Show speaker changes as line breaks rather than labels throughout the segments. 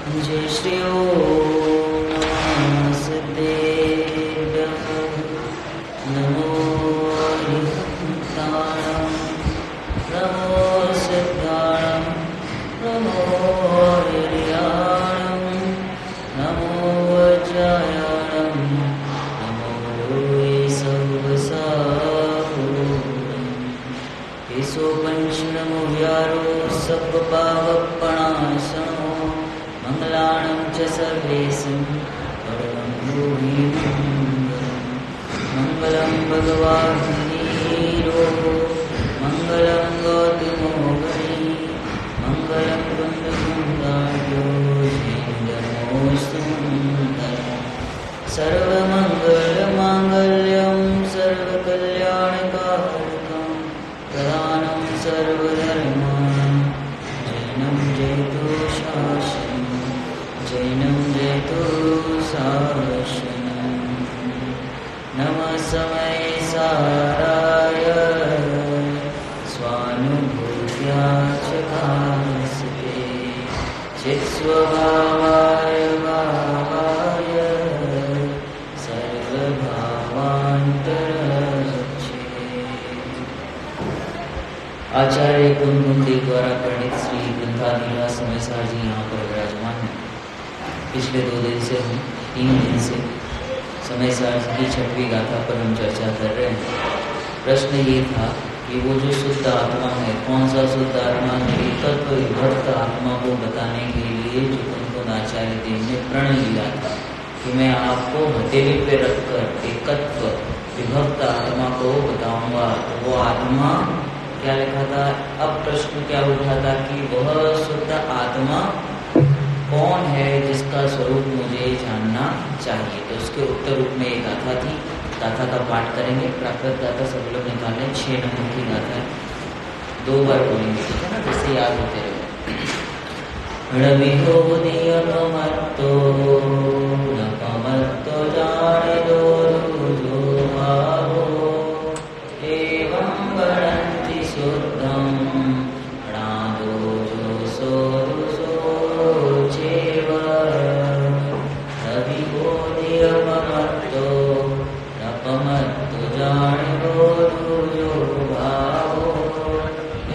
जय श्री ओम नमः सिद्धेभ्यः नमो हरिहंताणं नमो सिद्धाणं नमो हरियाणं नमो वज्रायाणं नमो सर्वसाहुरं येसो पंचनमो व्यारो सर्वपावपणासनो मंगलाणं च सर्वेशं परमं मंगलं भगवान् वीरो मंगलं गौतमो गणी मंगलं कुन्दकुन्दाढ्यो जैनधर्मोऽस्तुमङ्गलम् सर्वमङ्गलमाङ्गल्यं सर्वकल्याणकारकं प्रदानं सर्वधर्माणां जैनं जयतु शासनम् जैनं जयतु शासनम् नमः समय साराय स्वानुभूत्या च कामस्ते चित्स्वभावाय भावाय सर्वभावान्तरक्षे। आचार्य कुंदकुंदी द्वारा प्रणीत श्री ग्रंथाधीरा समय सार जी यहाँ पर विराजमान है। पिछले 2 दिन से हम 3 दिन से समय सार की 6वीं गाथा पर हम चर्चा कर रहे हैं। प्रश्न ये था कि वो जो शुद्ध आत्मा है, कौन सा शुद्ध आत्मा है, एकत्व विभक्त आत्मा को बताने के लिए जो कुंदकुंद आचार्य देव ने प्रण लिया था कि मैं आपको हथेली पे रखकर एकत्व विभक्त आत्मा को बताऊंगा। तो वो आत्मा क्या लिखा था? अब प्रश्न क्या उठा था कि वह शुद्ध आत्मा कौन है जिसका स्वरूप मुझे जानना चाहिए। तो उसके उत्तर रूप में एक गाथा थी, गाथा का पाठ करेंगे। प्राकृत गाथा सब लोग निकालें, 6 नंबर की गाथा है, 2 बार बोलेंगे, ठीक है ना, जिससे याद होते रहे। णविहोदियकमत्तो न कमत्तो जाने दो जो भावो एवं गणन्ति शुद्धं प्राणो जो सो चेव णविहोदियकमत्तो न कमत्तो जाने दो जो भावो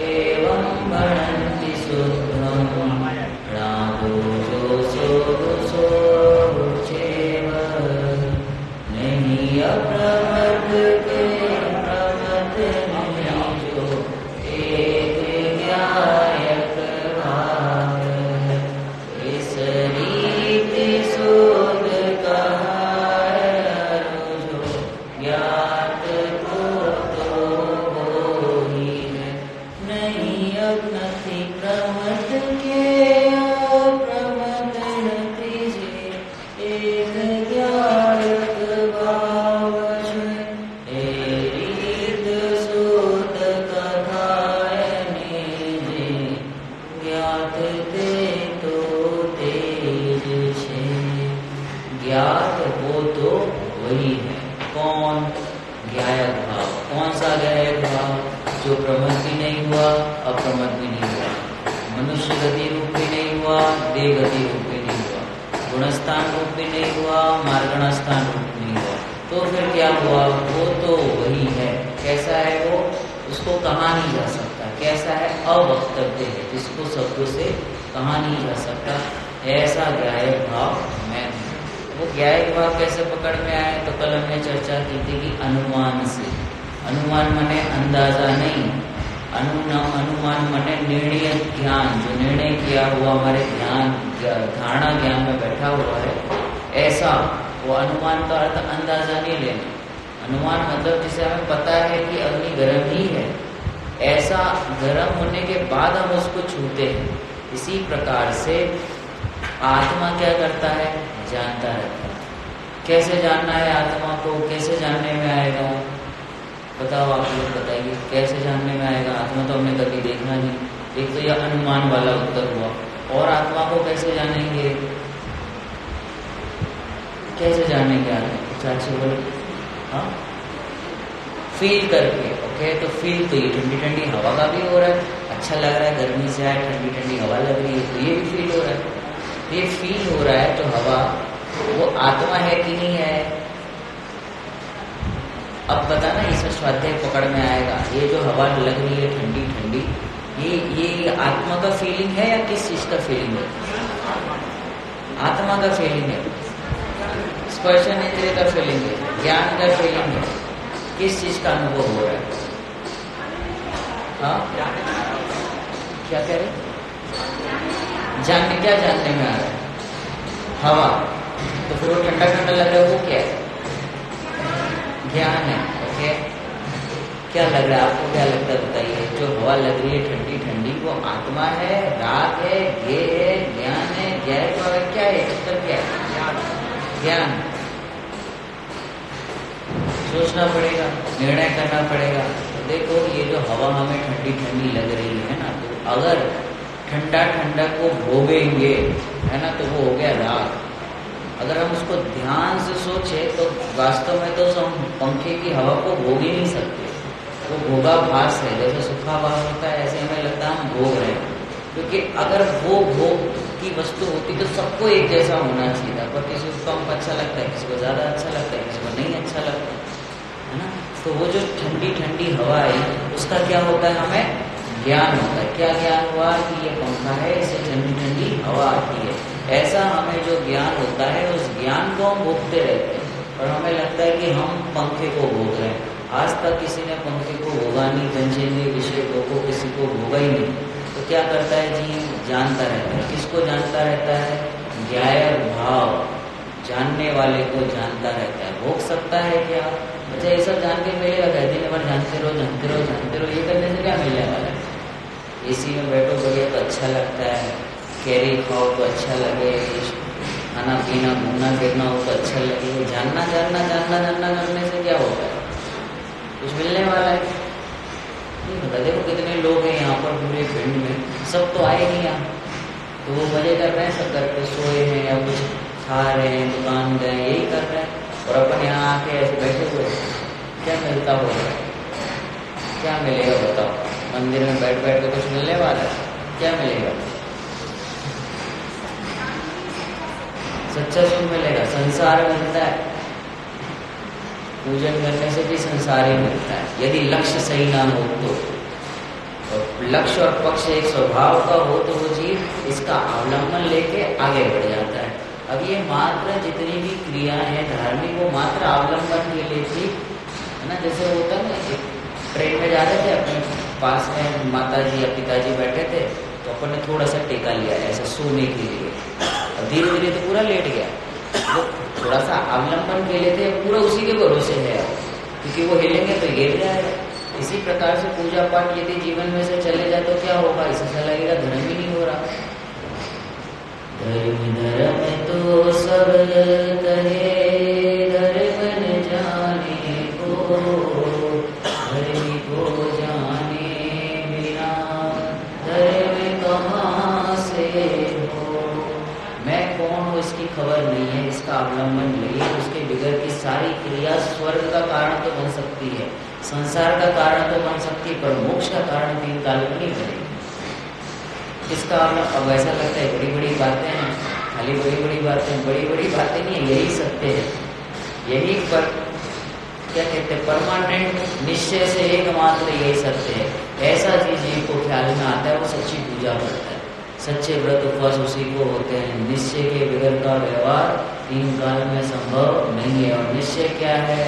एवं गणन्ति शुद्धं प्राणो जो सो चेव नहीं अप्रमद के प्रमद नहीं जो एक ज्ञायक भाव इस रीति शोध कहा जो ज्ञात को तो वो ही है नहीं अग्नति प्रमद के अप्रमद नतीजे एक ज्ञायक भाव रीत शोध कथायने जे ज्ञात ते तो तेज छे। ज्ञात वो तो वही है। कौन? ज्ञायक भाव। कौन सा ज्ञायक भाव? जो प्रमद भी नहीं हुआ, अप्रमद भी नहीं हुआ, मनुष्य गति रूप भी नहीं हुआ, देह गति रूप भी नहीं हुआ, गुणस्थान रूप भी नहीं हुआ, मार्गणास्थान रूप भी नहीं हुआ। तो फिर क्या हुआ? वो तो वही है। कैसा है वो? उसको कहा नहीं जा सकता। कैसा है? अवक्तव्य है, जिसको शब्दों से कहा नहीं जा सकता। ऐसा ज्ञायक भाव मैं हूं। वो ज्ञायक भाव कैसे पकड़ में आए? तो कल हमने चर्चा की थी कि अनुमान से। अनुमान माने अंदाजा नहीं, अनुमान माने निर्णय ज्ञान, जो निर्णय किया हुआ हमारे ध्यान धारणा ज्ञान में बैठा हुआ है, ऐसा वो अनुमान का अर्थ अंदाजा नहीं लेना। अनुमान मतलब जिसे हमें पता है कि अग्नि गर्म ही है, ऐसा गर्म होने के बाद हम उसको छूते हैं। इसी प्रकार से आत्मा क्या करता है? जानता रहता है। कैसे जानना है आत्मा को? कैसे जानने में आएगा? बताओ, आप लोग बताइए, कैसे जानने में आएगा? आत्मा तो हमने कभी देखा नहीं। एक तो यह अनुमान वाला उत्तर हुआ। और आत्मा को कैसे जानेंगे? कैसे जानेंगे आत्मा? चाची बोलो। हाँ, फील करके। ओके, तो फील तो ये ठंडी ठंडी हवा का भी हो रहा है, अच्छा लग रहा है, गर्मी से आए ठंडी ठंडी हवा लग रही है, तो ये भी फील हो रहा है। तो ये फील हो रहा है जो हवा, वो आत्मा है कि नहीं है? अब बताना, इसमें स्वाध्याय पकड़ में आएगा। ये जो हवा लग रही है ठंडी ठंडी, ये आत्मा का फीलिंग है या किस चीज का फीलिंग है? आत्मा का फीलिंग है, स्पर्श इंद्रिय का फीलिंग है, ज्ञान का फीलिंग है। किस चीज का अनुभव हो रहा है? हाँ, क्या कह रहे? जानने, क्या जानने में आ रहा है? हवा। तो फिर वो ठंडा ठंडा लग रहा है, वो क्या है? ज्ञान है। ओके, क्या लग रहा है आपको? क्या लगता है बताइए? जो हवा लग रही है ठंडी ठंडी, वो आत्मा है, राग है, ज्ञ है, ज्ञान है, ज्ञान भाव है, क्या है? उत्तर क्या है? ज्ञान। सोचना पड़ेगा, निर्णय करना पड़ेगा। तो देखो, ये जो हवा हमें ठंडी ठंडी लग रही है ना, तो अगर ठंडा ठंडा को भोगेंगे, है ना, तो वो हो गया राग। अगर हम उसको ध्यान से सोचे तो वास्तव में तो हम पंखे की हवा को भोग ही नहीं सकते। वो भोगाभास है, जैसे सूखा भास होता है, ऐसे हमें लगता है हम भोग रहे हैं। क्योंकि अगर वो भोग की वस्तु होती तो सबको एक जैसा होना चाहिए था, पर किसी को कम अच्छा लगता है, किसी को ज़्यादा अच्छा लगता है, किसी को नहीं अच्छा लगता है ना। तो वो जो ठंडी ठंडी हवा आई, उसका क्या होता है? हमें ज्ञान होता है। क्या ज्ञान हुआ? कि ये पंखा है, इससे ठंडी ठंडी हवा आती है। ऐसा हमें जो ज्ञान होता है, उस ज्ञान को हम भोगते रहते हैं और हमें लगता है कि हम पंखे को भोग रहे हैं। आज तक किसी ने पंखे को भोगा नहीं, पंचेंद्रिय विषय को किसी को भोगा ही नहीं। तो क्या करता है जी? जानता रहता है। किसको जानता रहता है? ज्ञाय भाव, जानने वाले को जानता रहता है। भोग सकता है क्या? अच्छा, ये सब जान के मिलेगा क्या? दिन भर जानते रहो जानते रहो जानते रहो, ये करने से क्या मिलने वाला है? एसी में बैठो बढ़िया तो अच्छा लगता है, कैरी खाओ तो अच्छा लगे, खाना पीना घूमना फिरना हो तो अच्छा लगे। जानना जानना जानना जानना करने से क्या होता है? कुछ मिलने वाला है नहीं पता। देखो कितने लोग हैं यहाँ पर पूरे फील्ड में, सब तो आए नहीं यहाँ, तो वो मजे कर रहे हैं, सब घर पे सोए हैं या कुछ खा रहे हैं, दुकान गए, यही कर रहे हैं। और अपन यहाँ आके ऐसे बैठे हुए, क्या मिलता होगा? क्या मिलेगा बताओ? मंदिर में बैठ बैठ के कुछ मिलने वाला है? क्या मिलेगा? सच्चा सुख मिलेगा, संसार मिलता है। पूजन करने से भी संसार ही मिलता है, यदि लक्ष्य सही ना हो तो। और लक्ष्य और पक्ष एक स्वभाव का हो तो वो जीव इसका अवलंबन लेके आगे बढ़ जाता है। अब ये मात्र जितनी भी क्रिया है धार्मिक, वो मात्र अवलंबन के लिए थी, है ना। जैसे होता है ना, ट्रेन में जा रहे थे, अपने पास में माता जी या पिताजी बैठे थे, तो अपन ने थोड़ा सा टेका लिया ऐसा सोने के लिए, और धीरे धीरे तो पूरा लेट गया। वो थोड़ा सा अवलंबन के लिए थे, पूरा उसी के भरोसे है, क्योंकि वो हिलेंगे तो गिर जाएगा। इसी प्रकार से पूजा पाठ यदि जीवन में से चले जाए तो क्या होगा? इससे लगेगा धर्म ही नहीं हो रहा। धर्म धर्म तो सब कहे, धर्म न जाने को, धर्म को जाने बिना धर्म कहाँ से हो। मैं कौन हूँ इसकी खबर नहीं है, इसका अवलंबन नहीं है। उसके बिगड़ की सारी क्रिया स्वर्ग का कारण तो बन सकती है, संसार का कारण तो बन सकती है, पर मोक्ष का कारण तीन काल में नहीं बनेगी। इसका अब ऐसा लगता है बड़ी बड़ी बातें हैं, खाली बड़ी बड़ी बातें नहीं है, यही सत्य है, यही पर क्या कहते हैं परमानेंट निश्चय से एकमात्र यही सत्य है। ऐसा चीज जिनको ख्याल में आता है वो सच्ची पूजा करता है। सच्चे व्रत उपवास उसी को होते हैं। निश्चय के बगैर का व्यवहार तीन काल में संभव नहीं है। और निश्चय क्या है?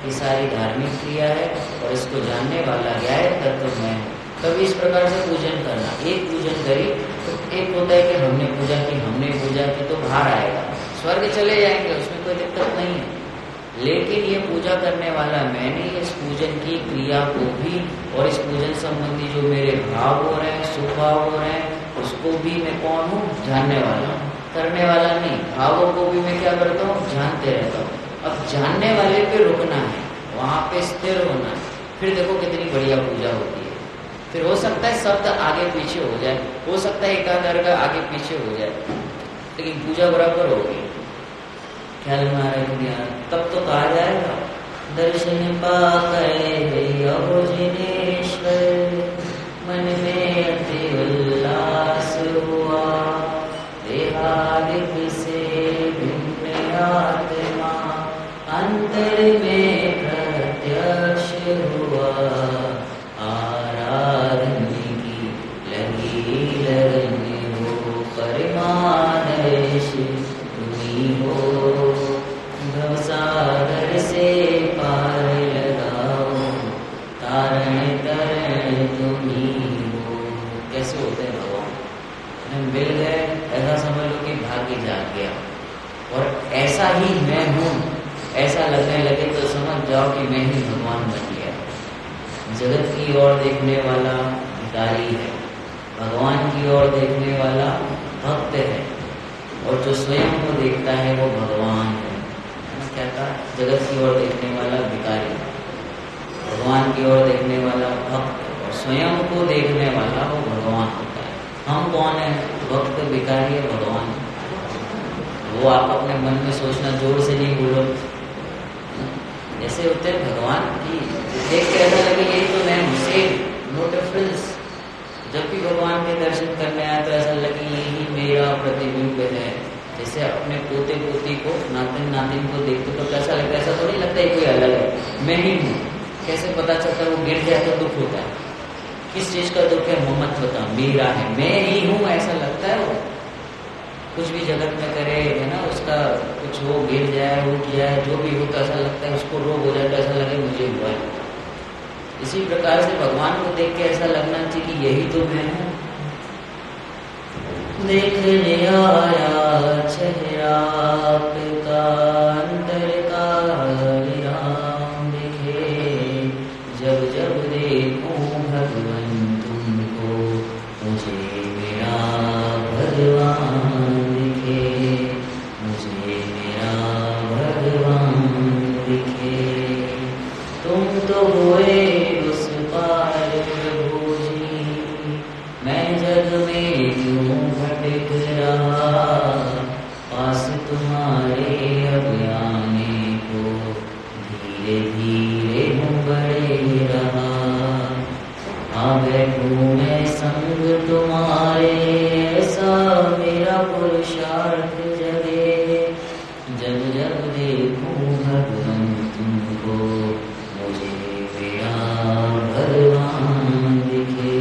ये सारी धार्मिक क्रिया है, और इसको जानने वाला क्या है? तत्व मैं हूँ। तभी इस प्रकार से पूजन करना, एक पूजन करी तो एक होता है कि हमने पूजा की तो बाहर आएगा, स्वर्ग चले जाएंगे, उसमें कोई दिक्कत नहीं है। लेकिन ये पूजा करने वाला मैंने इस पूजन की क्रिया को भी, और इस पूजन संबंधी जो मेरे भाव हो रहे हैं, सुभाव हो रहे हैं, उसको भी मैं कौन हूँ? जानने वाला हूँ, करने वाला नहीं। भावों को भी मैं क्या करता हूँ? जानते रहता हूँ। अब जानने वाले पे रुकना है, वहां पे स्थिर होना है, फिर देखो कितनी बढ़िया पूजा होती है। फिर हो सकता है शब्द आगे पीछे हो जाए, हो सकता है एकाधार का आगे पीछे हो जाए, लेकिन पूजा बराबर होगी। ख्याल में आ रहा है? तब तो कहा जाएगा दर्शन पाकर अहो जिनेश्वर, मन में अति उल्लास हुआ, देहादि मिल गए, ऐसा समझ लो कि भाग्य जाग गया। और ऐसा ही मैं हूँ ऐसा लगने लगे तो समझ जाओ कि मैं ही भगवान बन गया। जगत की ओर देखने वाला भिखारी है, भगवान की ओर देखने वाला भक्त है, और जो स्वयं को देखता है वो भगवान है। क्या था? जगत की ओर देखने वाला भिखारी, भगवान की ओर देखने वाला भक्त, और स्वयं को देखने वाला वो भगवान होता है। हम कौन है? भक्त, भिखारी, भगवान। वो आप अपने मन में सोचना, जोर से नहीं बोलो। जैसे होते हैं भगवान की देख के ऐसा लगे यही तो मैं हूँ, सेम, नो डिफरेंस। जब भी भगवान के दर्शन करने आए तो ऐसा लगे यही मेरा प्रतिबिंब है। जैसे अपने पोते पोती को, नातिन नातिन को देखते तो कैसा लगता है? ऐसा तो नहीं लगता है कोई अलग है, मैं ही हूँ। कैसे पता चलता है? वो गिर जाए तो दुख होता है। किस चीज का दुख है? मोहम्मद पता, मेरा है, मैं ही हूँ, ऐसा लगता है। वो कुछ भी जगत में करे है ना, उसका कुछ हो, गिर जाए, उठ जाए, जो भी हो तो ऐसा लगता है, उसको रोग हो जाए तो ऐसा लगे मुझे हुआ है। इसी प्रकार से भगवान को देख के ऐसा लगना चाहिए कि यही तो मैं हूँ। देखने आया चेहरा आपका, अंतर का विराम दिखे। जब जब देखूं भगवान तुमको, मुझे मेरा भगवान दिखे, मुझे मेरा भगवान दिखे। तुम तो हुए उस पार प्रभु जी, मैं जग में क्यों भटक रहा। पास तुम्हारे अब आने को धीरे धीरे हूँ बढ़े रहा। आ बैठूं मैं संग तुम्हारे, ऐसा मेरा पुरुषार्थ जगे। जब जब देखूं भगवान तुमको, मुझे मेरा भगवान दिखे,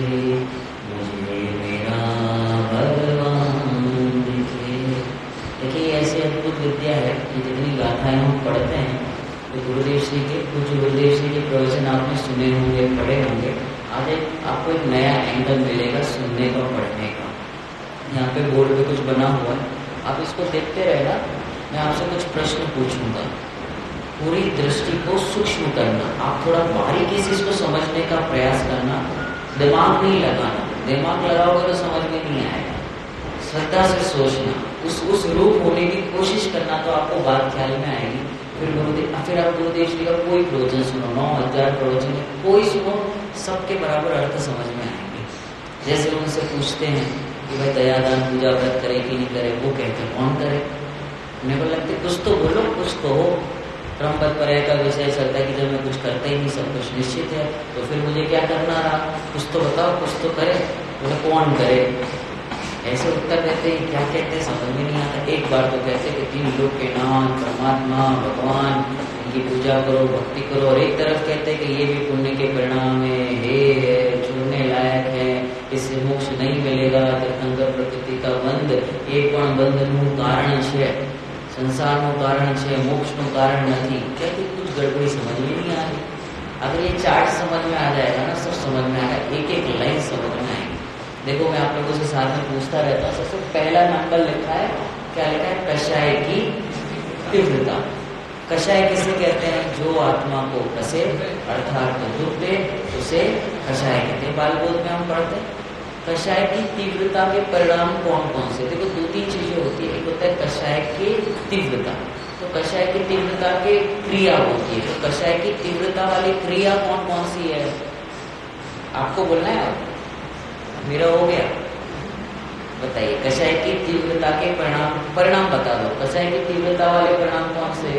मुझे मेरा भगवान दिखे। देखिए ऐसी अद्भुत विद्या है कि जितनी गाथाएं हम पढ़ते हैं तो गुरुदेव श्री के, कुछ गुरुदेव श्री के प्रवचन आपने सुने होंगे, पढ़े होंगे। आज आपको एक नया एंगल मिलेगा सुनने का, पढ़ने का। यहाँ पे बोर्ड पे कुछ बना हुआ है, आप इसको देखते रहना। मैं आपसे कुछ प्रश्न पूछूंगा, पूरी दृष्टि को सूक्ष्म करना। आप थोड़ा बारीकी से इसको समझने का प्रयास करना, दिमाग नहीं लगाना। दिमाग लगाओगे तो समझ में नहीं आएगा। श्रद्धा से सोचना, उस रूप होने की कोशिश करना, तो आपको बात ख्याल में आएगी। फिर आप गुरुदेव श्री का कोई प्रवचन सुनो, 9000 प्रवचन कोई सुनो, सबके बराबर अर्थ समझ में आएंगे। जैसे उनसे पूछते हैं कि भाई दयादान पूजा व्रत करे कि नहीं करे, वो कहते हैं कौन करे। उन्हें को लगता है कुछ तो बोलो, कुछ तो हो। क्रमबद्ध पर्याय का विषय चलता है कि जब मैं कुछ करता ही नहीं, सब कुछ निश्चित है, तो फिर मुझे क्या करना रहा? कुछ तो बताओ, कुछ तो करे। बोले कौन करे? ऐसे उत्तर देते हैं, क्या कहते हैं समझ में नहीं आता। एक बार तो कहते हैं कि 3 लोक के नाम परमात्मा भगवान, इनकी पूजा करो, भक्ति करो। और एक तरफ कहते हैं कि ये भी पुण्य के परिणाम है, छोड़ने लायक है, इससे मोक्ष नहीं मिलेगा। तीर्थंकर प्रकृति का बंध, एक पण बंधनु कारण है, संसार નું કારણ છે, મોક્ષનું કારણ નથી। कहते कुछ गड़बड़ी समझ में नहीं आ रही। अगर ये चार्ट समझ में आ जाएगा ना, सब समझ में आएगा, एक एक लाइन समझ में आएगी। देखो मैं आप लोगों से साथ में पूछता रहता हूँ। सबसे पहला नंबर लिखा है, क्या लिखा है? कषाय की तीव्रता। कषाय किसे कहते हैं? जो आत्मा को कसे अर्थात दुख दे, उसे कषाय कहते हैं। बालबोध में हम पढ़ते हैं। कषाय की तीव्रता के परिणाम कौन कौन से? देखो 2-3 चीजें होती है। एक होता है कषाय की तीव्रता, तो कषाय की तीव्रता के क्रिया होती है। तो कषाय की तीव्रता वाली क्रिया कौन कौन सी है? आपको बोलना है, मेरा हो गया, बताइए। कषाय की तीव्रता के परिणाम बता दो। कषाय की तीव्रता वाले परिणाम कौन से?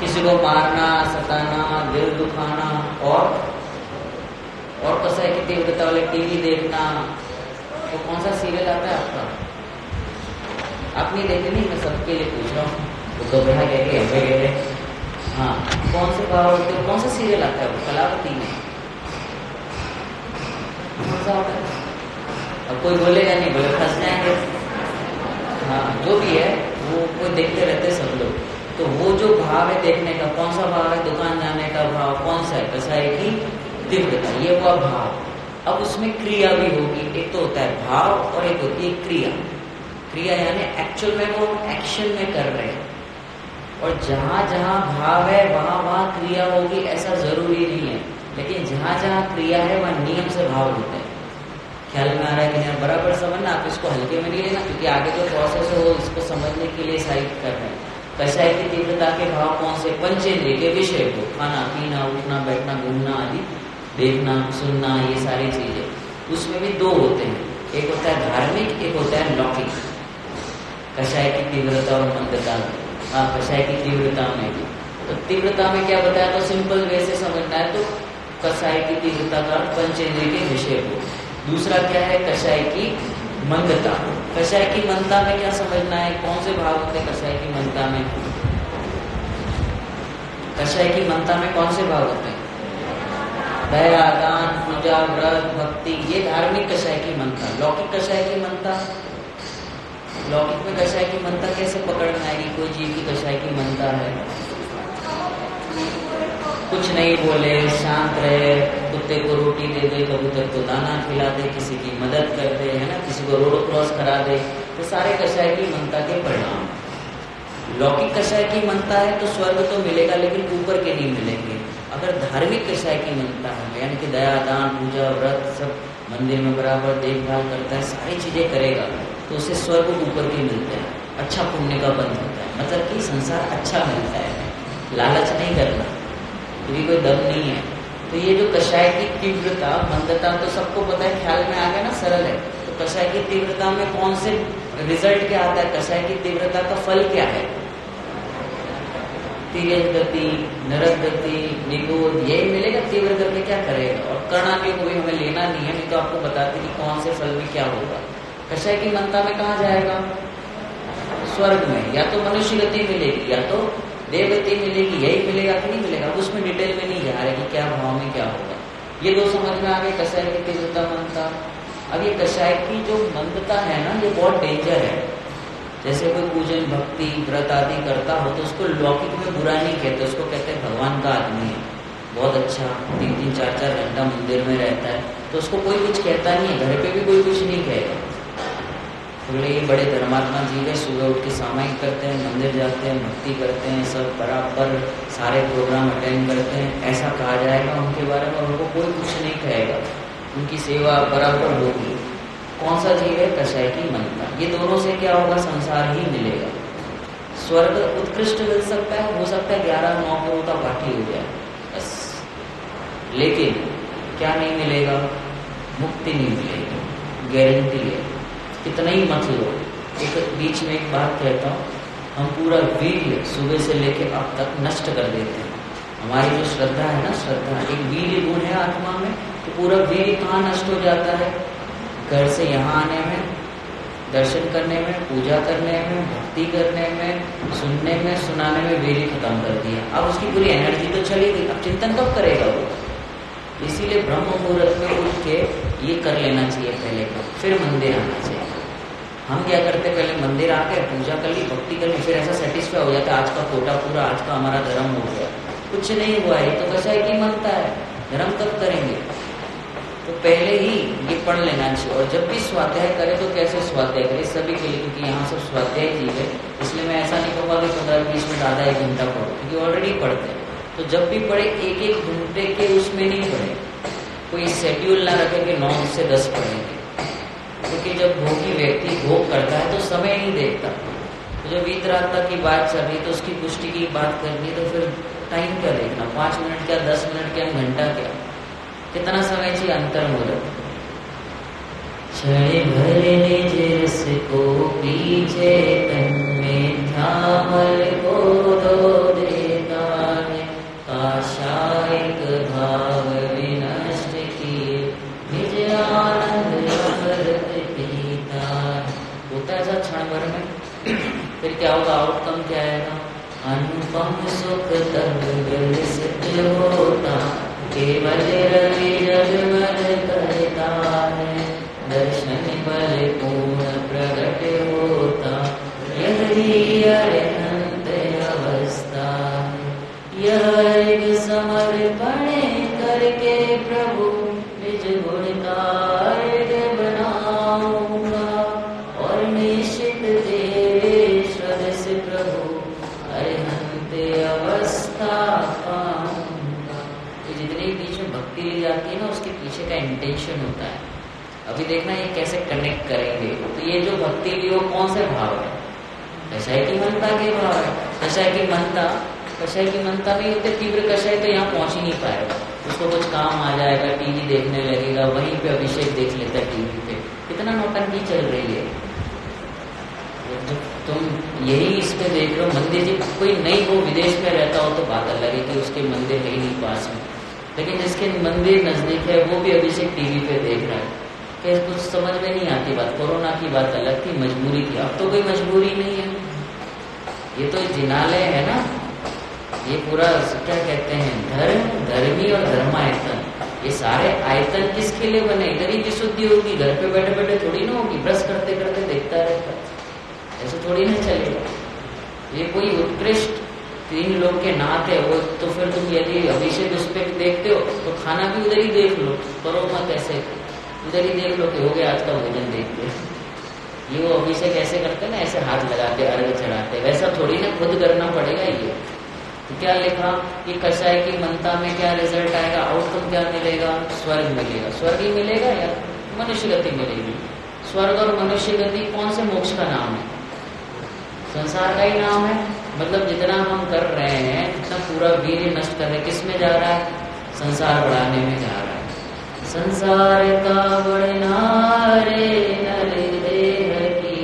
किसी को मारना, सताना, दिल दुखाना, और कषाय की तीव्रता वाले टीवी देखना। तो कौन सा सीरियल आता है आपका? आप नहीं देखते? नहीं, मैं सबके लिए पूछ रहा हूँ। तो घबरा गए, हाँ, कौन से भाव होते हैं? कौन सा सीरियल आता है? वो कलावती में कौन सा होता है? अब कोई बोलेगा नहीं, बोले फंस जाएंगे। हाँ, जो भी है वो देखते रहते सब लोग। तो वो जो भाव है देखने का, कौन सा भाव है? दुकान जाने का भाव कौन सा है? कषाय की तीव्रता, ये हुआ भाव। अब उसमें क्रिया भी होगी। एक तो होता है भाव और एक होती है क्रिया। क्रिया यानी एक्चुअल में वो एक्शन में कर रहे हैं, और जहां जहां भाव है वहां वहां क्रिया होगी ऐसा जरूरी नहीं है, लेकिन जहां जहां क्रिया है वहां नियम से भाव होते हैं। ख्याल में आ रहा है कि नहीं? बराबर समझना, आप इसको हल्के में नहीं लेना, क्योंकि आगे जो प्रोसेस है वो इसको समझने के लिए साइड कर रहे हैं। कषाय की तीव्रता के भाव कौन से? पंचेंद्रिय के विषय को, खाना पीना, उठना बैठना, घूमना आदि, देखना सुनना, ये सारी चीजें। उसमें भी दो होते हैं, एक होता है धार्मिक, एक होता है लौकिक। कषाय की तीव्रता और मंदता में, हाँ कषाय की तीव्रता में भी। तो तीव्रता में क्या बताया? तो सिंपल वे से समझना है तो कषाय की तीव्रता का पंचेंद्रिय के विषय को। दूसरा क्या है? कषाय की मंदता। कषाय की मंदता में क्या समझना है? कौन से भाव होते हैं कषाय की मंदता में? कषाय की मंदता में कौन से भाव होते हैं? दया, दान, पूजा, व्रत, भक्ति, ये धार्मिक कषाय की मंदता। लौकिक कषाय की मंदता, लौकिक में कषाय की मंदता कैसे पकड़ में आएगी? कोई जीव की कषाय की मंदता है, कुछ नहीं बोले, शांत रहे, कुत्ते को रोटी दे दे, कबूतर को दाना खिला दे, किसी की मदद कर दे, है ना, किसी को रोड क्रॉस करा दे, तो सारे कषाय की मंदता के परिणाम। लौकिक कषाय की मंदता है तो स्वर्ग तो मिलेगा लेकिन ऊपर के नहीं मिलेंगे। अगर धार्मिक कषाय की मंदता है, यानी कि दया, दान, पूजा, व्रत, सब मंदिर में बराबर देखभाल करता है, सारी चीजें करेगा, तो उसे स्वर्ग ऊपर के मिलते हैं, अच्छा पुण्य का बंध होता है, मतलब कि संसार अच्छा मिलता है। लालच नहीं करना, क्योंकि कोई दम नहीं है। तो ये जो कषाय की तीव्रता मंदता तो सबको पता है, ख्याल में आ गया ना, सरल है। तो कषाय की तीव्रता में कौन से रिजल्ट क्या आता है? कषाय की तीव्रता का फल क्या है? तेज गति, नरक गति, निगोद, यही मिलेगा। तीव्र करके क्या करेगा? और कर्णांगी को भी हमें लेना नहीं है, नहीं तो आपको बताते कि कौन से फल में क्या होगा। कषाय की मंदता में कहाँ जाएगा? स्वर्ग में, या तो मनुष्य गति मिलेगी या तो देवगति मिलेगी, यही मिलेगा कि नहीं मिलेगा? अब उसमें डिटेल में नहीं जा रहे कि क्या भाव में क्या होगा। ये दो समझ में आ गए, कषाय की तीव्रता, मंदता। अब ये कषाय की जो मंदता है ना, ये बहुत डेंजर है। जैसे कोई पूजन, भक्ति, व्रत आदि करता हो तो उसको लौकिक में बुरा नहीं कहते, उसको कहते हैं भगवान का आदमी है, बहुत अच्छा, 3-3, 4-4 घंटा मंदिर में रहता है, तो उसको कोई कुछ कहता नहीं है, घर पे भी कोई कुछ नहीं कहेगा। बोले ये बड़े धर्मात्मा जीव है, सुबह उठ के सामायिक करते हैं, मंदिर जाते हैं, भक्ति करते हैं, सब बराबर सारे प्रोग्राम अटेंड करते हैं, ऐसा कहा जाएगा उनके बारे में, उनको कोई कुछ नहीं कहेगा, उनकी सेवा बराबर होगी। कौन सा जीव है? कषाय की मंदता। ये दोनों से क्या होगा? संसार ही मिलेगा। स्वर्ग उत्कृष्ट मिल सकता है, हो सकता है 11-9 करोड़ का पाठी हो जाए बस, लेकिन क्या नहीं मिलेगा? मुक्ति नहीं मिलेगी, गारंटी है। कितना ही मत लो। एक बीच में एक बात कहता हूँ, हम पूरा वीर्य सुबह से लेकर अब तक नष्ट कर देते हैं। हमारी जो श्रद्धा है ना, श्रद्धा एक वीर्य गुण है आत्मा में, तो पूरा वीर्य कहाँ नष्ट हो जाता है? घर से यहाँ आने में, दर्शन करने में, पूजा करने में, भक्ति करने में, सुनने में, सुनाने में वीर्य खत्म कर दिया। अब उसकी पूरी एनर्जी तो चली गई, अब चिंतन कब करेगा वो? इसीलिए ब्रह्म मुहूर्त में उठ के ये कर लेना चाहिए पहले का, फिर मंदिर आना चाहिए। हम क्या करते, पहले मंदिर आके पूजा कर ली, भक्ति कर ली, फिर ऐसा सेटिस्फाई हो जाता है, आज का कोटा पूरा, आज का हमारा धर्म हो गया। कुछ नहीं हुआ है, तो कषाय की मंदता है। धर्म कब करेंगे? तो पहले ही ये पढ़ लेना चाहिए। और जब भी स्वाध्याय करें तो कैसे स्वाध्याय करें सभी के लिए, क्योंकि यहाँ सब स्वाध्याय चीज है, इसलिए मैं ऐसा नहीं कहूँगा कि 15-20 मिनट आधा 1 घंटा पढ़ो, क्योंकि ऑलरेडी पढ़ते हैं। तो जब भी पढ़े 1-1 घंटे के उसमें नहीं पढ़े, कोई शेड्यूल ना रखे कि 9 से 10 पढ़ेंगे, क्योंकि जब भोगी व्यक्ति भोग करता है तो समय नहीं देखता। तो जब वीतरागता की बात चल रही तो उसकी पुष्टि की बात करनी, तो फिर टाइम क्या देखना, 5 मिनट क्या, 10 मिनट क्या, घंटा क्या, कितना समय चाहिए? अंतर मुहूर्त। क्षण भर निज रस को पीछे तन में थामल को दो देता है, काशायक भाव विनष्ट किए निज आनंद अमृत पीता है। होता है ऐसा क्षण भर में, फिर क्या होगा? आउटकम क्या आएगा? अनुपम सुख तब सिद्ध होता, केवल रवि जगमग करता है, दर्शन बल पूर्ण प्रकट होता, यही अनंत अवस्था है। यह एक समर्पण करके प्रभु निज गुण का इंटेंशन होता है। अभी देखना ये कैसे कनेक्ट करेंगे। तो ये जो भक्ति वियोग कौन से भाव है? कषाय की मनता के भाव है। कषाय की मनता भी होते, तीव्र कषाय तो यहाँ पहुंच ही नहीं पाएगा। उसको कुछ काम आ जाएगा, टीवी देखने लगेगा, वहीं पे अभिषेक देख लेता है टीवी पे। कितना नौटंकी चल रही है। तुम यही इस पे देख रहे हो, मंदिर जी कोई नहीं हो विदेश में रहता हो तो बात अलग है कि उसके मंदिर है ही नहीं पास में, लेकिन जिसके मंदिर नजदीक है वो भी अभिषेक टीवी पे देख रहा है। कि कुछ समझ में नहीं आती बात। कोरोना की बात अलग थी, मजबूरी थी, अब तो कोई मजबूरी नहीं है। ये तो जिनालय है ना, ये पूरा क्या कहते हैं, धर्म, धर्मी और धर्मायतन, ये सारे आयतन किसके लिए बने? इधर ही विशुद्धि होगी, घर पे बैठे बैठे थोड़ी ना होगी। ब्रश करते करते देखता रहता, ऐसे थोड़ी ना चलेगा। ये कोई उत्कृष्ट 3 लोग के नात है वो, तो फिर तुम यदि अभिषेक उस पर देखते हो तो खाना भी उधर ही देख लो, करो मत ऐसे, उधर ही देख लो कि हो गया आज का भोजन देखते। ये वो अभिषेक ऐसे करते ना, ऐसे हाथ लगाते, अर्घ चढ़ाते, वैसा थोड़ी ना खुद करना पड़ेगा। ये तो क्या लिखा कि कषाय की मनता में क्या रिजल्ट आएगा, आउटकम क्या मिलेगा? स्वर्ग मिलेगा। स्वर्ग ही मिलेगा या मनुष्य गति मिलेगी? स्वर्ग और मनुष्य गति कौन से मोक्ष का नाम है? संसार का ही नाम है। मतलब जितना हम कर रहे हैं, जितना पूरा वीर्य नष्ट कर रहे हैं, किस में जा रहा है? संसार बढ़ाने में जा रहा है। संसार का बढ़ना रे नर देह की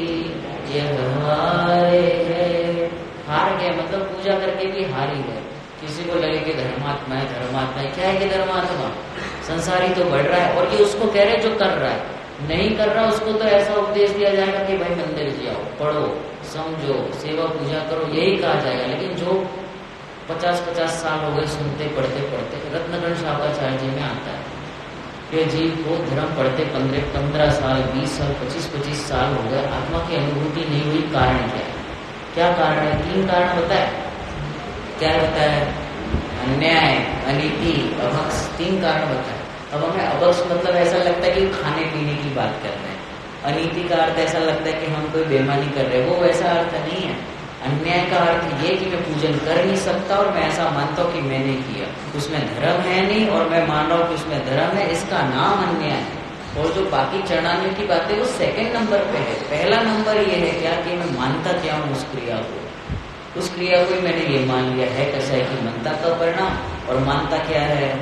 यह हारे है। हार गए मतलब पूजा करके भी हार ही गए। किसी को लगे कि धर्मात्मा है, धर्मात्मा है, क्या है कि धर्मात्मा? संसारी तो बढ़ रहा है, और ये उसको कह रहे जो कर रहा है। नहीं कर रहा उसको तो ऐसा उपदेश दिया जाएगा कि भाई मंदिर जाओ, पढ़ो, समझो, सेवा पूजा करो, यही कहा जाएगा। लेकिन जो 50-50 साल हो गए सुनते पढ़ते पढ़ते, रत्नगण शाकाचार्य जी में आता है कि जीव को धर्म पढ़ते 15 साल, 20 साल, 25 साल हो गए, आत्मा की अनुभूति नहीं हुई। कारण क्या है? क्या कारण है? 3 कारण बताए। क्या बताया? अन्याय, अनीति, अभक्ष, 3 कारण बताए। अब हमें अभक्ष मतलब ऐसा लगता है कि खाने पीने की बात कर रहे हैं। अनीति का अर्थ ऐसा लगता है कि हम कोई बेईमानी कर रहे हैं, वो वैसा अर्थ नहीं है। अन्याय का अर्थ ये कि मैं पूजन कर नहीं सकता और मैं ऐसा मानता हूँ कि मैंने किया, उसमें धर्म है नहीं, और मैं मान रहा हूँ कि उसमें धर्म है, इसका नाम अन्याय है। और जो बाकी चढ़ाने की बातें वो 2nd नंबर पे है। पहला नंबर ये है क्या कि मैं मानता क्या हूँ उस क्रिया को, उस क्रिया को मैंने ये मान लिया है कषाय की मनता का परिणाम, और मानता क्या है?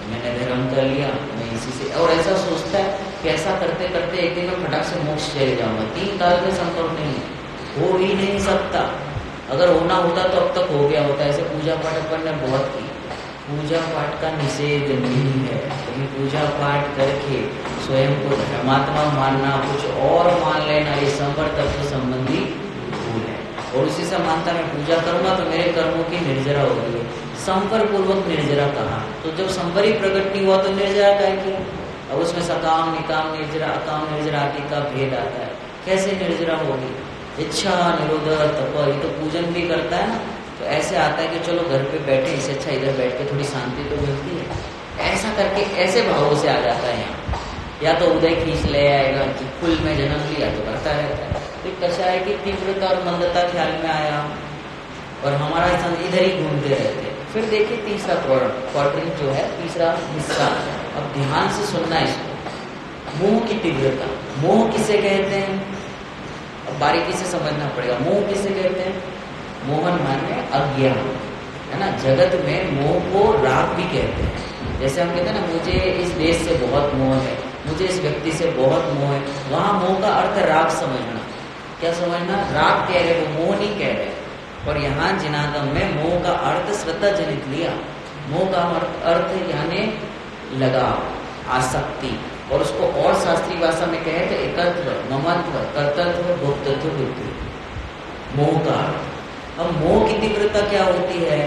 मैंने धर्म कर लिया, मैं इसी से, और ऐसा सोचता है कि ऐसा करते करते एक दिन मैं फटाक से मोक्ष चले जाऊंगा। 3 काल में संभव नहीं, हो ही नहीं सकता। अगर होना होता तो अब तक हो गया होता। ऐसे पूजा पाठ अपन ने बहुत की, पूजा पाठ का निषेध नहीं है, लेकिन पूजा पाठ करके स्वयं को धर्मात्मा मानना, कुछ और मान लेना, ये संवर तत्व संबंधी भूल है। और उसी से मानता मैं पूजा करूंगा तो मेरे कर्मों की निर्जरा हो गई है। संवर पूर्वक निर्जरा कहा, तो जब संवर ही प्रकट नहीं हुआ तो निर्जरा क्या किया? अब उसमें सकाम, निकाम, निर्जरा, अकाम, निर्जरा आदि का भेद आता है। कैसे निर्जरा होगी? इच्छा, निरोध, तप, ये तो पूजन भी करता है ना। तो ऐसे आता है कि चलो घर पे बैठे, इससे अच्छा इधर बैठ के थोड़ी शांति तो मिलती है। ऐसा करके ऐसे भावों से आ जाता है यहाँ। या तो उदय खींच ले आएगा, कुल में जन्म लिया तो करता रहता है। तो कषाय की तीव्रता और मंदता ख्याल में आया, और हमारा इधर ही घूमते रहते। फिर देखिए तीसरा क्वाड्रेंट जो है, तीसरा हिस्सा, अब ध्यान से सुनना इसको। मोह की तीव्रता। मोह किसे कहते हैं? अब बारीकी से समझना पड़ेगा। मोह किसे कहते हैं? मोहन माने अज्ञान, है ना। जगत में मोह को राग भी कहते हैं। जैसे हम कहते हैं ना, मुझे इस देश से बहुत मोह है, मुझे इस व्यक्ति से बहुत मोह है। वहां मोह का अर्थ राग समझना। क्या समझना? राग कह रहे, वो मोह नहीं कह रहे। और यहाँ जिनागम में मोह का अर्थ श्रद्धा जनित लिया। मोह का अर्थ यानी लगाव, आसक्ति, और उसको और शास्त्रीय भाषा में कहे तो एकत्व, ममत्व, कर्तृत्व, भोक्तृत्व, बुद्धि, मोह का। अब मोह की तीव्रता क्या होती है?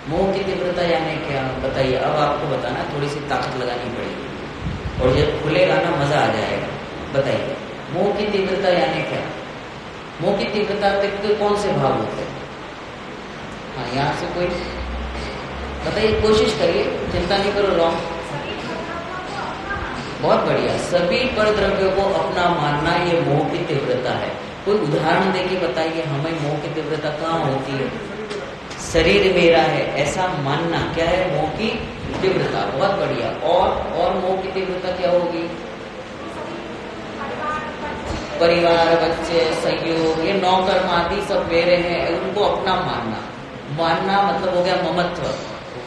मोह की तीव्रता यानी क्या बताइए? अब आपको बताना, थोड़ी सी ताकत लगानी पड़ेगी, और जब खुलेगा ना मजा आ जाएगा। बताइए मोह की तीव्रता यानी क्या? मोह की तीव्रता के कौन से भाव होते हैं? हाँ, यहाँ से कोई बताइए, कोशिश करिए, चिंता नहीं करो। रॉन्ग, बहुत बढ़िया। सभी पर द्रव्यों को अपना मानना, ये मोह की तीव्रता है। कोई उदाहरण देके बताइए हमें, मोह की तीव्रता कहाँ होती है? शरीर मेरा है ऐसा मानना क्या है? मोह की तीव्रता। बहुत बढ़िया। और मोह की तीव्रता क्या होगी? परिवार, बच्चे, सहयोग, ये नौकर आदि सब मेरे हैं, उनको अपना मानना। मानना मतलब हो गया ममत्व।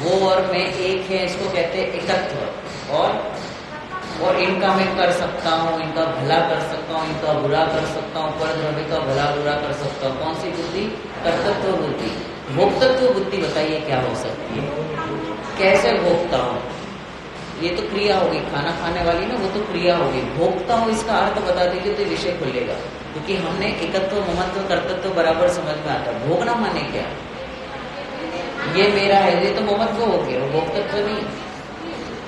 वो और मैं एक है, इसको कहते हैं एकत्व। और इनका मैं कर सकता हूँ, इनका भला कर सकता हूँ, इनका बुरा कर सकता हूँ, पर द्रव्य का भला बुरा कर सकता हूँ। कौन सी बुद्धि? कर्तृत्व बुद्धि। भोक्तत्व बुद्धि बताइए क्या हो सकती है? कैसे भोगता हूँ? ये तो क्रिया होगी, खाना खाने वाली ना, वो तो क्रिया होगी। भोगता हूँ इसका अर्थ बता देंगे तो विषय खुलेगा, क्योंकि हमने एकत्व, ममत्व, कर्तृत्व बराबर समझ में आता है। भोगना माने क्या? ये मेरा है, ये तो ममत्व हो गया, वो भोक्तत्व नहीं।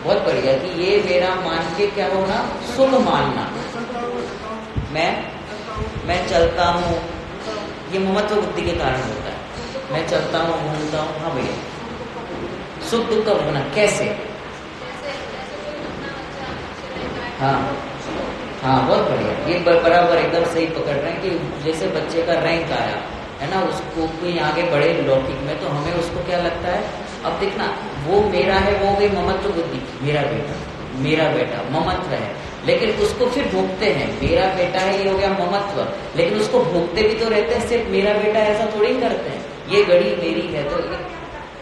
बहुत बढ़िया कि ये मेरा मान के क्या होना? सुख मानना। मैं चलता हूँ, ये ममत्व बुद्धि के कारण होता है। मैं चलता हूँ, घूमता हूँ। हाँ भैया, सुख दुख का भोगना कैसे? हाँ बहुत बढ़िया, ये बराबर एकदम सही पकड़ रहे हैं कि जैसे बच्चे का रैंक आया है ना, उसको कोई आगे बढ़े लौकिक में, तो हमें उसको क्या लगता है? अब देखना, वो मेरा है, वो हो गई ममत्व बुद्धि। मेरा बेटा ममत्व है, लेकिन उसको फिर भोगते हैं। मेरा बेटा है, ये हो गया ममत्व, लेकिन उसको भोगते भी तो रहते हैं। सिर्फ मेरा बेटा ऐसा थोड़ी करते हैं, ये घड़ी मेरी है तो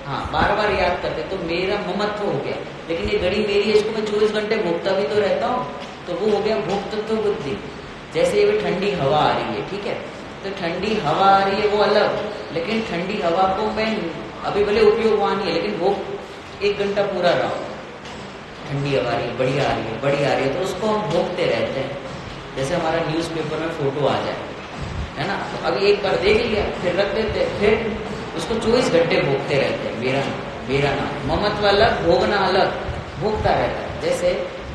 हाँ बार बार याद करते, तो मेरा ममत्व हो गया। लेकिन ये घड़ी मेरी है, इसको मैं 24 घंटे भोगता भी तो रहता हूँ, तो वो हो गया भोक्तत्व बुद्धि। जैसे ये ठंडी हवा आ रही है, ठीक है, तो ठंडी हवा आ रही है वो अलग, लेकिन ठंडी हवा को मैं अभी भले उपयोगवान है, लेकिन वो 1 घंटा पूरा रहा, ठंडी हवा आ रही है, बढ़िया आ रही है, बढ़िया आ रही है, तो उसको हम भोगते रहते हैं। जैसे हमारा न्यूज़पेपर में फोटो आ जाए, है ना, तो अभी एक बार देख लिया, फिर रख देते, फिर उसको 24 घंटे भोगते रहते हैं। मेरा ना, ममत्व अलग, भोगना अलग, भोगता रहता है। जैसे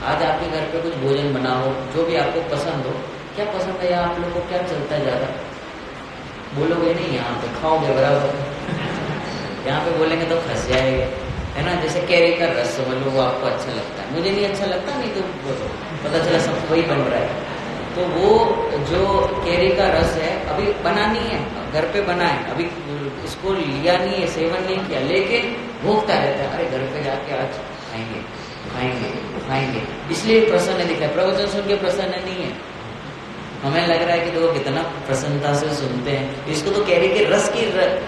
आज आपके घर पे कुछ भोजन बना हो, जो भी आपको पसंद हो, क्या पसंद है या आप लोग को क्या चलता है ज्यादा? बोलोगे नहीं, यहाँ पे खाओगे बराबर यहाँ पे बोलेंगे तो फंस जाएगा, है ना। जैसे कैरी का रस समझ लो, वो आपको अच्छा लगता है, मुझे नहीं अच्छा लगता, नहीं तो पता चला सब वही बन रहा है। तो वो जो कैरी का रस है, अभी बनानी है, घर पे बनाए, अभी इसको लिया नहीं है, सेवन नहीं किया, लेकिन भोगता रहता है। अरे घर पे जाके आज खाएंगे, इसलिए प्रसन्न दिखा है। प्रवचन सुन के प्रसन्न नहीं है, हमें लग रहा है कि तो कितना प्रसन्नता से सुनते हैं। इसको तो कैरी के रस की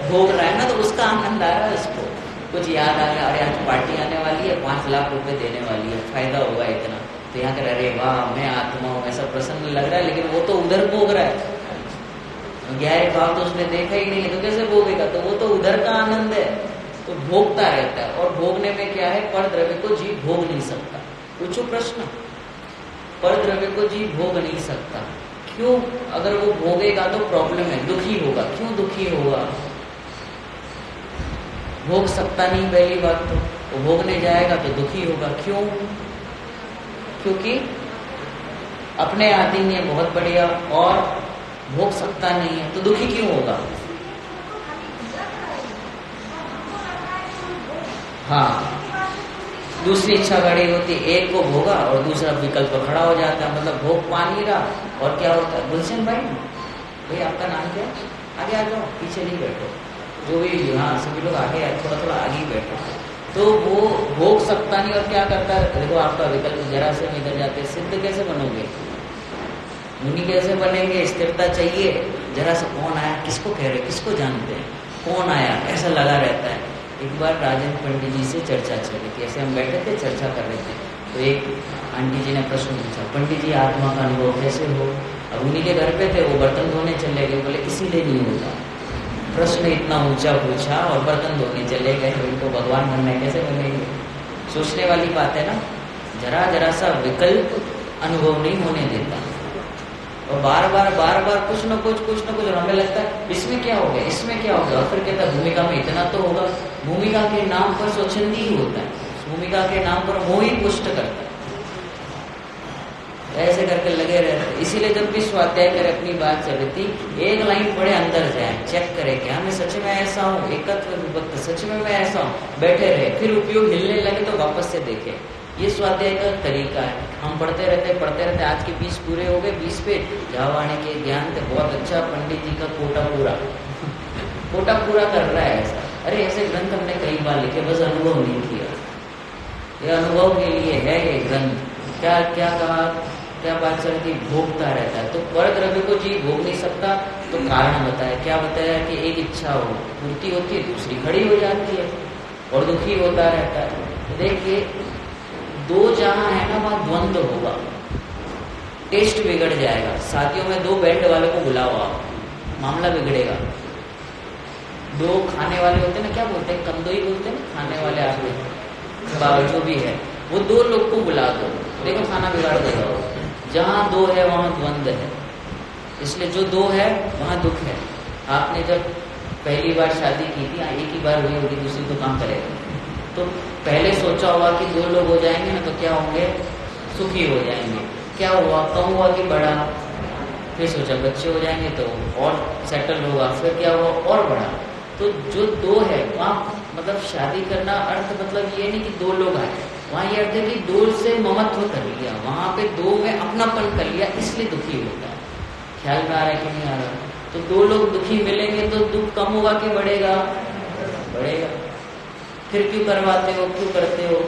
भोग रहा है ना, तो उसका आनंद आ रहा है। उसको कुछ याद आ गया, अरे आज पार्टी आने वाली है, 5 लाख रुपए देने वाली है, फायदा होगा इतना, तो यहाँ कर अरे वाह मैं आत्मा हूँ, ऐसा प्रसन्न लग रहा है। लेकिन वो तो उधर भोग रहा है, गहरे भाव तो उसने देखा ही नहीं है, तो कैसे भोगेगा? तो वो तो उधर का आनंद है, तो भोगता रहता है। और भोगने में क्या है? पर द्रव्य को जीव भोग नहीं सकता। पूछो प्रश्न, पर द्रव्य को जीव भोग नहीं सकता, क्यों? अगर वो भोगेगा तो प्रॉब्लम है, दुखी होगा। क्यों दुखी होगा? भोग सकता नहीं, पहली बात तो वो भोगने जाएगा तो दुखी होगा। क्यों? क्योंकि अपने आधीन है, बहुत बढ़िया, और भोग सकता नहीं है, तो दुखी क्यों होगा? हाँ, दूसरी इच्छा खड़ी होती, एक को भोगा और दूसरा विकल्प खड़ा हो जाता है, मतलब भोग पा नहीं रहा। और क्या होता है? गुलशन भाई आपका नाम क्या है? आगे आ जाओ, पीछे नहीं बैठो, जो भी, हाँ सभी लोग आगे आए, थोड़ा आगे ही बैठो। तो वो भोग सकता नहीं, और क्या करता है? देखो आपका विकल्प जरा से निकल जाते, सिद्ध कैसे बनोगे? मुनि कैसे बनेंगे? स्थिरता चाहिए। जरा सा कौन आया, किसको कह रहे, किसको जानते हैं, कौन आया, ऐसा लगा रहता है। एक बार राजेंद्र पंडित जी से चर्चा चल रही थी, ऐसे हम बैठे थे, चर्चा कर रहे थे, तो एक आंटी जी ने प्रश्न पूछा, पंडित जी आत्मा का अनुभव कैसे हो? अब उन्हीं के घर पे थे, वो बर्तन धोने चले गए, बोले इसीलिए नहीं होता। प्रश्न इतना ऊंचा पूछा और बर्तन धोने चले गए, उनको भगवान बनना कैसे बनेंगे? सोचने वाली बात है ना। जरा सा विकल्प अनुभव नहीं होने देता, और बार बार कुछ न कुछ, और हमें लगता है इसमें क्या हो गया, इसमें क्या हो गया, और फिर कहता है भूमिका में इतना तो होगा। भूमिका के नाम पर स्वच्छंदी ही होता है, भूमिका के नाम पर मोह ही पुष्ट करता है, ऐसे करके लगे रहते हैं। इसीलिए जब भी स्वाध्याय कर अपनी बात चल रही थी, एक लाइन पढ़े अंदर जाए, चेक करे क्या मैं सच में ऐसा हूँ, एकत्व विभक्त सच में मैं ऐसा हूँ, बैठे रहे, फिर उपयोग हिलने लगे तो वापस से देखे। ये स्वाध्याय का तरीका है। हम पढ़ते रहते, आज के 20 पूरे हो गए, 20 पे जावाणी के ज्ञान थे, बहुत अच्छा, पंडित जी का कोटा पूरा कर रहा है ऐसा। अरे ऐसे ग्रंथ हमने कई बार लिखे, बस अनुभव नहीं किया। ये अनुभव के लिए है ये ग्रंथ। क्या क्या कहा, क्या बात चल की भोगता रहता है। तो पर द्रव्य को जीव भोग नहीं सकता, तो कारण बताया। क्या बताया कि एक इच्छा हो पूर्ति होती है, दूसरी खड़ी हो जाती है और दुखी होता रहता है। तो देखिए, दो जहां है ना वहां द्वंद्व होगा, टेस्ट बिगड़ जाएगा। शादियों में दो बैंड वाले को बुलाओ आप, मामला बिगड़ेगा। दो खाने वाले होते हैं ना, क्या बोलते हैं, कंदोई बोलते हैं ना, खाने वाले आदमी बाबा जो भी है, वो दो लोग को बुला दो, देखो खाना बिगाड़ देगा वो। जहाँ दो है वहाँ द्वंद्व है, इसलिए जो दो है वहाँ दुख है। आपने जब पहली बार शादी की थी, एक ही बार हुई होगी, दूसरी तो काम करेगा। तो पहले सोचा होगा कि दो लोग हो जाएंगे ना तो क्या होंगे, सुखी हो जाएंगे। क्या हुआ, कम हुआ कि बढ़ा। फिर सोचा बच्चे हो जाएंगे तो और सेटल होगा, फिर क्या हुआ, और बढ़ा। तो जो दो है वहाँ मतलब शादी करना अर्थ मतलब ये नहीं कि दो लोग आए, वहाँ ये अर्थ है कि दो से ममत्व कर लिया, वहाँ पे दो में अपनापन कर लिया, इसलिए दुखी होता है। ख्याल में आ रहा है कि नहीं आ रहा? तो दो लोग दुखी मिलेंगे तो दुख कम होगा कि बढ़ेगा, बढ़ेगा। फिर क्यों करवाते हो, क्यों करते हो,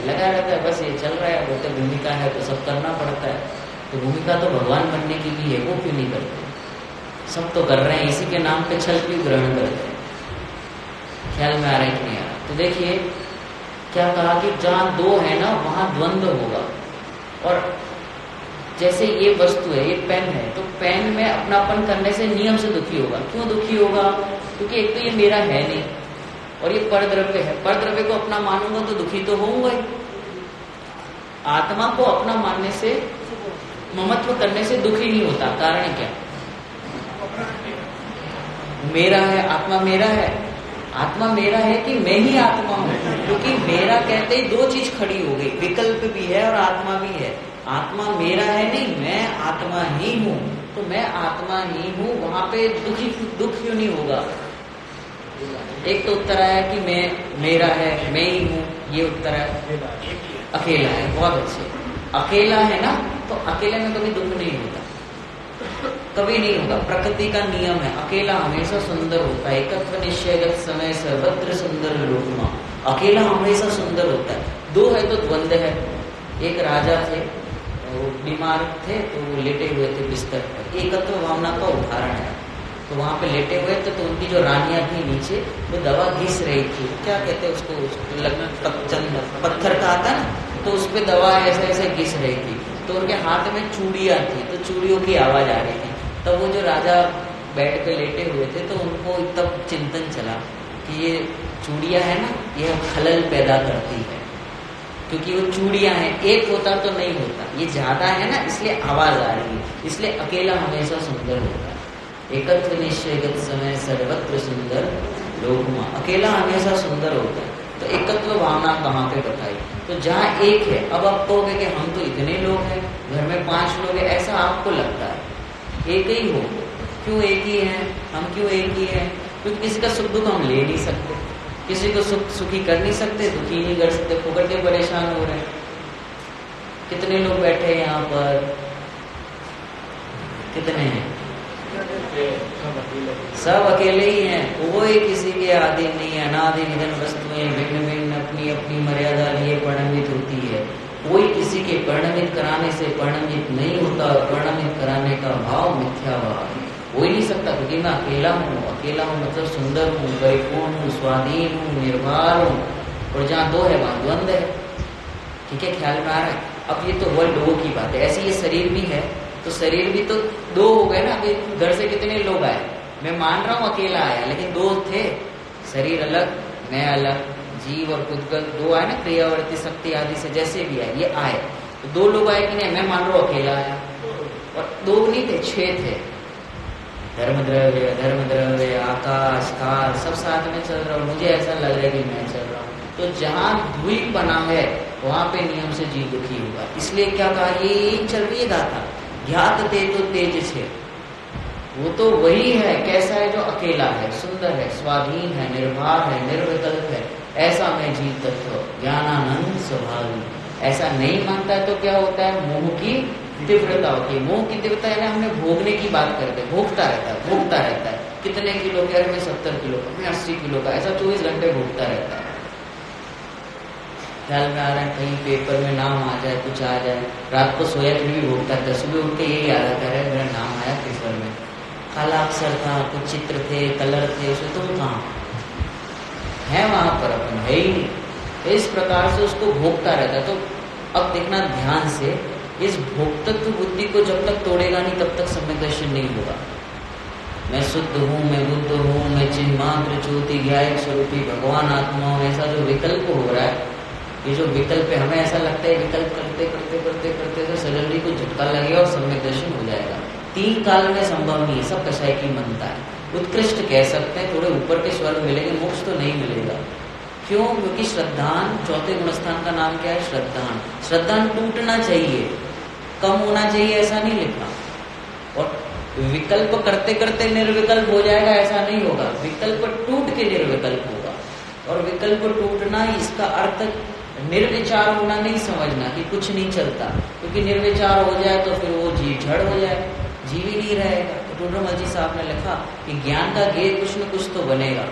लगा रहता है बस ये चल रहा है, बोलते भूमिका है तो सब करना पड़ता है। तो भूमिका तो भगवान बनने की भी है, वो क्यों नहीं करते? सब तो कर रहे हैं, इसी के नाम पे छल क्यों ग्रहण करते हैं? ख्याल में आ रहा है कि नहीं आ रहा? तो देखिए क्या कहा कि जहाँ दो है ना वहाँ द्वंद्व होगा। और जैसे ये वस्तु है, ये पेन है, तो पेन में अपनापन करने से नियम से दुखी होगा। क्यों दुखी होगा? क्योंकि एक तो ये मेरा है नहीं और ये परद्रव्य है। परद्रव्य को अपना मानूंगा तो दुखी तो होऊंगा ही। आत्मा को अपना मानने से, ममत्व करने से दुखी नहीं होता। कारण क्या? मेरा है, आत्मा मेरा है। आत्मा मेरा है कि मैं ही आत्मा हूँ, क्योंकि मेरा कहते ही दो चीज खड़ी हो गई, विकल्प भी है और आत्मा भी है। आत्मा मेरा है नहीं, मैं आत्मा ही हूँ। तो मैं आत्मा ही हूँ, वहां पे दुख क्यों नहीं होगा? एक तो उत्तर आया कि मैं मेरा है, मैं ही हूँ, ये उत्तर है। अकेला है, बहुत अच्छे। अकेला है ना, तो अकेले में कभी दुख नहीं होता, कभी नहीं होगा। प्रकृति का नियम है, अकेला हमेशा सुंदर होता है। एकत्व निश्चयगत समय सर्वत्र सुंदर लोकमा, अकेला हमेशा सुंदर होता है। दो है तो द्वंद्व है। एक राजा थे, वो बीमार थे तो वो लेटे हुए थे बिस्तर पर, एकत्व भावना का उदाहरण है। तो वहां पे लेटे हुए थे तो उनकी जो रानियां थी नीचे, वो दवा घिस रही थी, क्या कहते हैं उसको, लगना पत्थर का आता है ना, तो उस पर दवा ऐसे ऐसे घिस रही थी। तो उनके हाथ में चूड़ियां थी, तो चूड़ियों की आवाज आ रही थी। तब वो जो राजा बेड पे लेटे हुए थे तो उनको तब चिंतन चला कि ये चूड़ियां है ना, ये खलल पैदा करती है, क्योंकि वो चूड़ियां हैं, एक होता तो नहीं होता, ये ज्यादा है ना इसलिए आवाज आ रही है। इसलिए अकेला हमेशा सुंदर होता है। एकत्व निश्चयगत समय सर्वत्र सुंदर लोकमा, अकेला हमेशा सुंदर होता है। तो एकत्व भावना कहाँ पे बताई? तो जहाँ एक है। अब आप कहोगे कि हम तो इतने लोग हैं, घर में 5 लोग हैं, ऐसा आपको लगता है, एक ही हो। क्यों एक ही है? हम क्यों एक ही है? क्योंकि किसी का सुख दुख हम ले नहीं सकते, किसी को सुखी कर नहीं सकते, दुखी नहीं कर सकते, फुकट के परेशान हो रहे हैं। कितने लोग बैठे हैं यहाँ पर? कितने हैं? सब अकेले ही हैं। कोई किसी के आदि नहीं है, अनादि निधन वस्तुएं भिन्न भिन्न अपनी अपनी मर्यादा लिए परिणमित होती है। कोई किसी के परिणमित कराने से परिणमित नहीं होता। परिणमित कराने का भाव मिथ्या भाव हो ही नहीं सकता, क्योंकि मैं अकेला हूँ। अकेला हूँ मतलब सुंदर हूँ, परिपूर्ण हूँ, स्वाधीन हूँ, निर्भर हूँ। और जहाँ दो है वहां द्वंद्व है। ठीक है, ख्याल में आ रहा है? अब ये तो वर्ल्ड दो की बात है। ऐसे ये शरीर भी है, तो शरीर भी तो दो हो गए ना। अभी घर से कितने लोग आए? मैं मान रहा हूँ अकेला आया, लेकिन दो थे। शरीर अलग, मैं अलग, जीव और पुद्गल दो आए ना, क्रियावर्ती शक्ति आदि से जैसे भी आए, ये आए। तो दो लोग आए कि नहीं? मैं मान रहा हूँ अकेला आया। और दो नहीं थे, 6 थे। धर्म द्रव्य, आकाश काल सब साथ में चल रहा हूँ। मुझे ऐसा लग रहा है कि मैं चल रहा हूँ। तो जहाँ द्वीप बना है वहां पे नियम से जीव दुखी होगा। इसलिए क्या कहा, ये चल रही है गाथा, ज्ञात ते तो तेज छे। वो तो वही है, कैसा है? जो अकेला है, सुंदर है, स्वाधीन है, निर्भर है, निर्विकल्प है। ऐसा मैं जीव तत्व ज्ञानानंद स्वभावी। ऐसा नहीं मानता है तो क्या होता है? मोह की तीव्रता होती है। मोह की तीव्रता है ना, हमने भोगने की बात करते हैं, भोगता रहता है, भोगता रहता है। कितने किलो कह रहे, मैं 70 किलो का, मैं 80 किलो का, ऐसा 24 घंटे भोगता रहता है। ख्याल में आ रहा है कहीं पेपर में नाम आ जाए, कुछ आ जाए, रात को सोया फिर भी भोगता है, सुबह उठ के यही याद आता है मेरा नाम आया पेपर में, काला अक्षर था, कुछ चित्र थे, कलर थे, उसमें तुम कहाँ है, वहां पर अपन है ही नहीं। तो इस प्रकार से उसको भोगता रहता है। तो अब देखना ध्यान से, इस भोक्तत्व बुद्धि को जब तक तोड़ेगा नहीं तब तक सम्यक दर्शन नहीं होगा। मैं शुद्ध हूँ, मैं बुद्ध हूँ, मैं चिन्मात्र ज्योति ज्ञायक स्वरूपी भगवान आत्मा हूँ, ऐसा जो विकल्प हो रहा है, ये जो विकल्प है, हमें ऐसा लगता है विकल्प करते करते करते करते तो सडनली को झटका लगेगा और सम्यक दर्शन हो जाएगा। 3 काल में संभव नहीं है, सब कषाय की मनता है। उत्कृष्ट कह सकते हैं, थोड़े ऊपर के स्वर मिलेंगे, मोक्ष तो नहीं मिलेगा। क्यों? क्योंकि श्रद्धान, चौथे गुणस्थान का नाम क्या है? श्रद्धान। श्रद्धान टूटना चाहिए, कम होना चाहिए, ऐसा नहीं लिखना। और विकल्प करते करते निर्विकल्प हो जाएगा, ऐसा नहीं होगा। विकल्प टूट के निर्विकल्प होगा। और विकल्प टूटना, इसका अर्थ निर्विचार होना नहीं समझना कि कुछ नहीं चलता, क्योंकि निर्विचार हो जाए तो फिर वो जीव जड़ हो जाए, जीव ही नहीं रहेगा। तो टूटरमल जी साहब ने लिखा कि ज्ञान का गेय कुछ न कुछ तो बनेगा,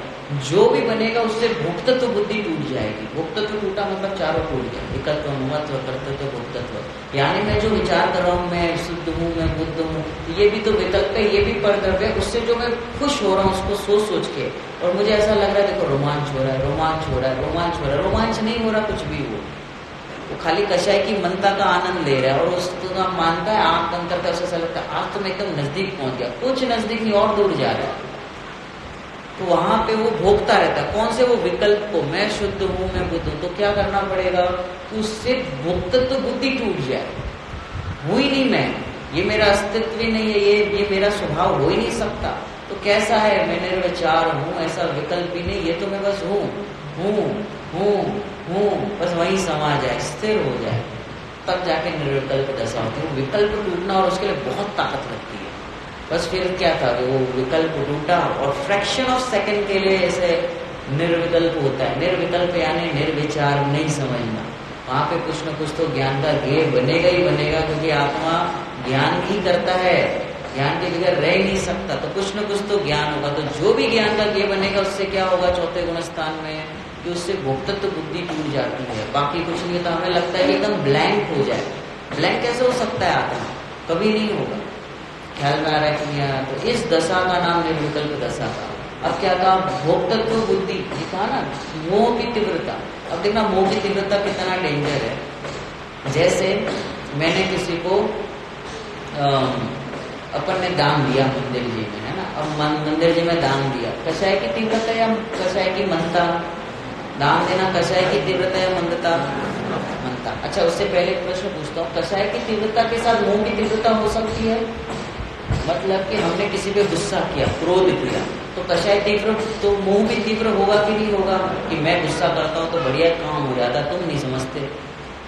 जो भी बनेगा उससे भोक्तत्व बुद्धि टूट जाएगी। भोक्तत्व टूटा मतलब चारों टूट गया, एकत्व, ममत्व, कर्तृत्व, भोक्तत्व। यानी मैं जो विचार कर रहा हूँ, मैं शुद्ध हूँ, मैं बुद्ध हूँ, ये भी तो विकल्प है, ये भी परद्रव्य है। उससे जो मैं खुश हो रहा हूँ उसको सोच सोच के, और मुझे ऐसा लग रहा है देखो रोमांच हो रहा है, रोमांच हो रहा है, रोमांच हो रहा है। रोमांच नहीं हो रहा कुछ भी, वो खाली कषाय की मनता का आनंद ले रहा है। और उसको तो मानता है, आंख बंद करता है, उसे लगता है आज तो मैं एकदम नजदीक पहुंच गया, कुछ नजदीक नहीं और दूर जा रहा है। तो वहां पे वो भोगता रहता है। कौन से? वो विकल्प को, मैं शुद्ध हूं, मैं बुद्ध हूं। तो क्या करना पड़ेगा? उससे भोक्तत्व बुद्धि टूट जाए, हो ही नहीं मैं, ये मेरा अस्तित्व ही नहीं है, ये मेरा स्वभाव हो ही नहीं सकता। तो कैसा है? मैं निर्विचार हूँ, ऐसा विकल्प ही नहीं, ये तो मैं बस हूँ हूँ हूँ हूँ, बस वही समा जाए, स्थिर हो जाए, तब जाके निर्विकल्प दशा होती है। विकल्प टूटना और उसके लिए बहुत ताकत लगती है। बस फिर क्या था कि वो विकल्प टूटा और फ्रैक्शन ऑफ सेकंड के लिए ऐसे निर्विकल्प होता है। निर्विकल्प यानी निर्विचार नहीं समझना। वहां पे कुछ न कुछ तो ज्ञान का गेय बनेगा ही बनेगा, क्योंकि आत्मा ज्ञान ही करता है, ज्ञान के बगैर रह ही नहीं सकता। तो कुछ न कुछ तो ज्ञान होगा। तो जो भी ज्ञान का गेय बनेगा उससे क्या होगा? चौथे गुणस्थान में कि उससे भोक्तत्व बुद्धि टूट जाती है, बाकी कुछ नहीं। तो हमें लगता है कि एकदम ब्लैंक हो जाए। ब्लैंक कैसे हो सकता है? आत्मा कभी नहीं होगा। ख्याल में आ रहा है कि नहीं? तो इस दशा का नाम निर्विकल्प दशा था। अब क्या कहा? भोक्तत्व बुद्धि, ये कहा ना, मोह की तीव्रता। अब देखना मोह की तीव्रता कितना डेंजर है। जैसे मैंने किसी को अपन ने दान दिया मंदिर जी में, है ना। अब मंदिर जी में दान दिया, कषाय की तीव्रता या कषाय की मनता? दान देना कषाय की तीव्रता या मंदता? मनता। अच्छा, उससे पहले एक प्रश्न पूछता हूँ, कषाय की तीव्रता के साथ मोह की तीव्रता हो सकती है? मतलब कि हमने किसी पे गुस्सा किया, क्रोध किया, तो कषाय तीव्र, तो मोह भी तीव्र होगा कि नहीं होगा? कि मैं गुस्सा करता हूँ तो बढ़िया काम हो जाता, तुम नहीं समझते।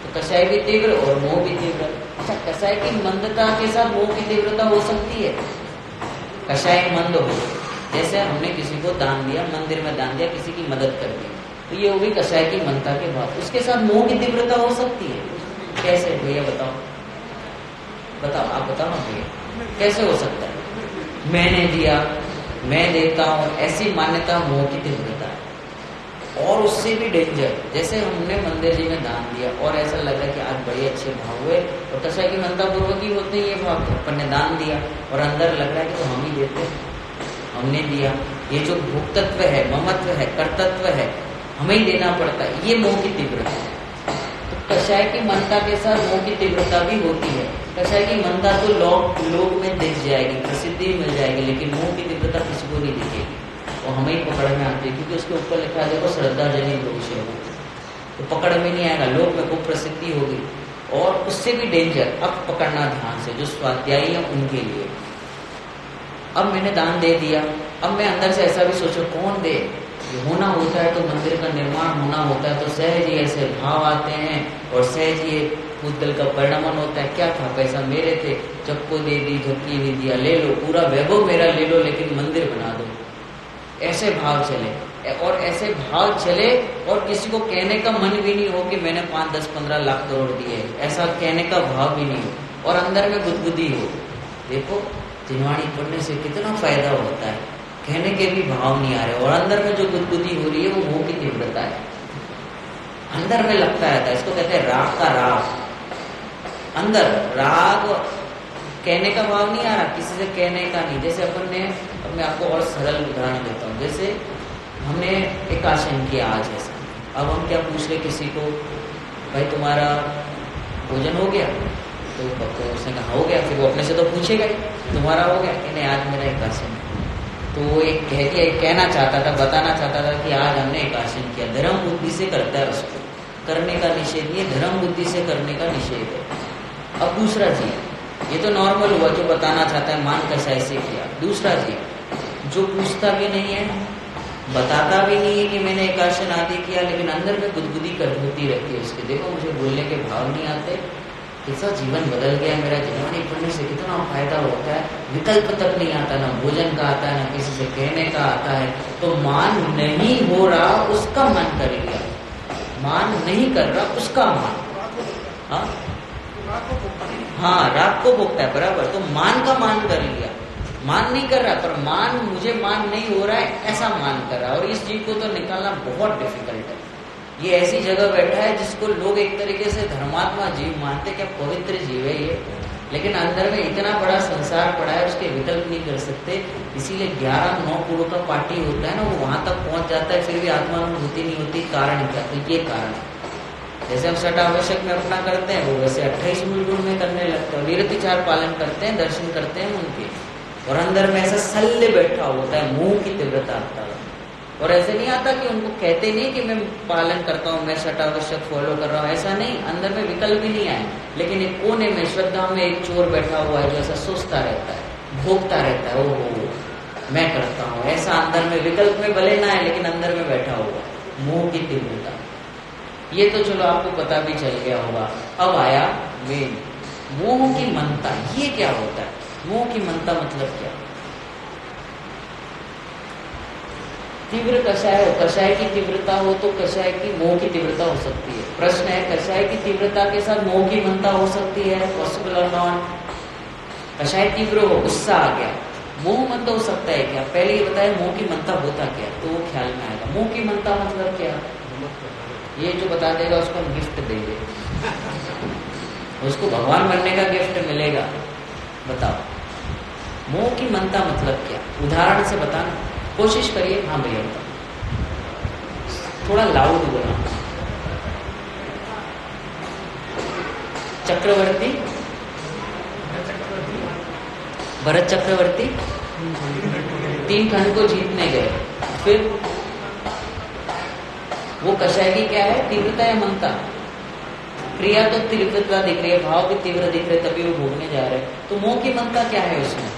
तो कषाय भी तीव्र और मोह भी तीव्र। अच्छा, कषाय की मंदता के साथ मोह की तीव्रता हो सकती है? कषाय मंद हो, जैसे हमने किसी को दान दिया, मंदिर में दान दिया, किसी की मदद कर दी, तो ये हो गई कषाय की मनता के बाद। उसके साथ मोह की तीव्रता हो सकती है? कैसे भैया बताओ, बताओ, आप बताओ ना भैया, कैसे हो सकता है? मैंने दिया, मैं देता हूँ, ऐसी मान्यता मोह की तीव्रता है। और उससे भी डेंजर, जैसे हमने मंदिर जी में दान दिया और ऐसा लगा कि आज बड़े अच्छे भाव हुए, और कषाय की मनता पूर्वक ही होते हैं ये भाव। तो अपन ने दान दिया और अंदर लग रहा है कि तो हम ही देते, हमने दिया, ये जो भोक्तत्व है, ममत्व है, कर्तत्व है, हमें ही देना पड़ता है, ये मोह की तीव्रता है। तो कषाय की मनता के साथ मोह की तीव्रता भी होती है। कषाय की मनता तो लोग में दिख जाएगी, प्रसिद्धि मिल जाएगी, लेकिन मोह की तीव्रता किसी को नहीं दिखेगी, वो हमें ही पकड़ में आती है, क्योंकि उसके ऊपर लिखा है देखो श्रद्धा जनित दोष है, तो पकड़ में नहीं आएगा, लोग में खूब प्रसिद्धि होगी। और उससे भी डेंजर, अब पकड़ना ध्यान से, जो स्वाध्यायी है उनके लिए। अब मैंने दान दे दिया, अब मैं अंदर से ऐसा भी सोचो कौन दे, ये होना होता है तो मंदिर का निर्माण होना होता है तो सहज ही ऐसे भाव आते हैं और सहज ही उद्दल का परिणमन होता है। क्या था? पैसा मेरे थे, जब को दे दी, झपकी नहीं दिया, ले लो, पूरा वैभव मेरा ले लो, लेकिन मंदिर बना दो, ऐसे भाव चले। और ऐसे भाव चले और किसी को कहने का मन भी नहीं हो कि मैंने 5, 10, 15 लाख करोड़ दिए, ऐसा कहने का भाव भी नहीं हो, और अंदर में बुद्धि हो। देखो जिनवाणी पढ़ने से कितना फायदा होता है। कहने के भी भाव नहीं आ रहे, और अंदर में जो गुदगुदी हो रही है वो मोह की तीव्रता है, अंदर में लगता रहता है। इसको कहते हैं राग का राग। अंदर राग, कहने का भाव नहीं आ रहा, किसी से कहने का नहीं। जैसे अपन ने, अब मैं आपको और सरल उदाहरण देता हूँ। जैसे हमने एक आसन किया आज ऐसा, अब हम क्या पूछ रहे किसी को, भाई तुम्हारा भोजन हो गया? तो उसने कहा हो गया, फिर वो अपने से तो पूछेगा ही तुम्हारा हो गया कि नहीं, आज मेरा एक आसन। तो वो एक कह दिया, एक कहना चाहता था, बताना चाहता था कि आज हमने एक आसन किया। धर्म बुद्धि से करता है, उसको करने का निषेध नहीं है, धर्म बुद्धि से करने का निषेध है। अब दूसरा जीव, ये तो नॉर्मल हुआ जो बताना चाहता है, मान कैसा ऐसे किया। दूसरा जीव जो पूछता भी नहीं है, बताता भी नहीं है कि मैंने एक आसन आदि किया, लेकिन अंदर में गुदगुदी कर होती रहती है उसके, देखो मुझे बोलने के भाव नहीं आते, कैसा जीवन बदल गया मेरा, जीवनी पढ़ने से कितना फायदा होता है, विकल्प तक नहीं आता, ना भोजन का आता है, ना किसी से कहने का आता है। तो मान नहीं हो रहा उसका मन कर लिया, मान नहीं कर रहा उसका मान, हाँ राग को भोगता है बराबर। तो मान का मान कर लिया, मान नहीं कर रहा पर मान, मुझे मान नहीं हो रहा है ऐसा मान कर रहा है। और इस जीव को तो निकालना बहुत डिफिकल्ट है। ये ऐसी जगह बैठा है जिसको लोग एक तरीके से धर्मात्मा जीव मानते, क्या पवित्र जीव है ये, लेकिन अंदर में इतना बड़ा संसार पड़ा है, उसके विकल्प नहीं कर सकते। इसीलिए 11-9 करोड़ का पार्टी होता है ना, वो वहां तक पहुंच जाता है, फिर भी आत्मानुभूति नहीं होती। कारण क्या? तो ये कारण है। जैसे हम छठ आवश्यक में अपना करते हैं, वो वैसे 28 मूल गुण में करने लगते हैं, निरतिचार पालन करते हैं, दर्शन करते हैं उनके, और अंदर में ऐसा सल्ले बैठा होता है, मुंह की तीव्रता आता है। और ऐसे नहीं आता कि उनको कहते नहीं कि मैं पालन करता हूँ, मैं छठ आवश्यक फॉलो कर रहा हूँ, ऐसा नहीं, अंदर में विकल्प भी नहीं आए, लेकिन एक कोने में श्रद्धा में एक चोर बैठा हुआ है जो ऐसा सोचता रहता है, भोगता रहता है, ओ मैं करता हूँ, ऐसा अंदर में विकल्प में भले ना है लेकिन अंदर में बैठा हुआ, मुंह की तीव्रता। ये तो चलो आपको पता भी चल गया होगा। अब आया मेन, मोह की मनता। ये क्या होता है? मोह की मनता मतलब क्या? तीव्र कषाय हो, कषाय की तीव्रता हो तो कषाय की मोह की तीव्रता हो सकती है। प्रश्न है, कषाय की तीव्रता के साथ मोह की मनता हो सकती है? पॉसिबल और नॉट? कषाय तीव्र हो, गुस्सा आ गया, मोह मनता हो सकता है क्या? पहले ये बताया मोह की मनता होता क्या, तो वो ख्याल में आएगा। मोह की मनता मतलब क्या? ये जो बता देगा उसको हम गिफ्ट देंगे, उसको भगवान बनने का गिफ्ट मिलेगा। बताओ मोह की मनता मतलब क्या? उदाहरण से बताना कोशिश करिए। हाँ भैया बताओ, थोड़ा लाउड बोला। चक्रवर्ती, भरत चक्रवर्ती 3 खंड को जीतने गए, फिर वो कषाय की क्या है? तीव्रता या मनता? क्रिया तो तीव्रता दिख रही है, भाव भी तीव्र दिख रहे, तभी वो भोगने जा रहे हैं। तो मोह की मनता क्या है? उसमें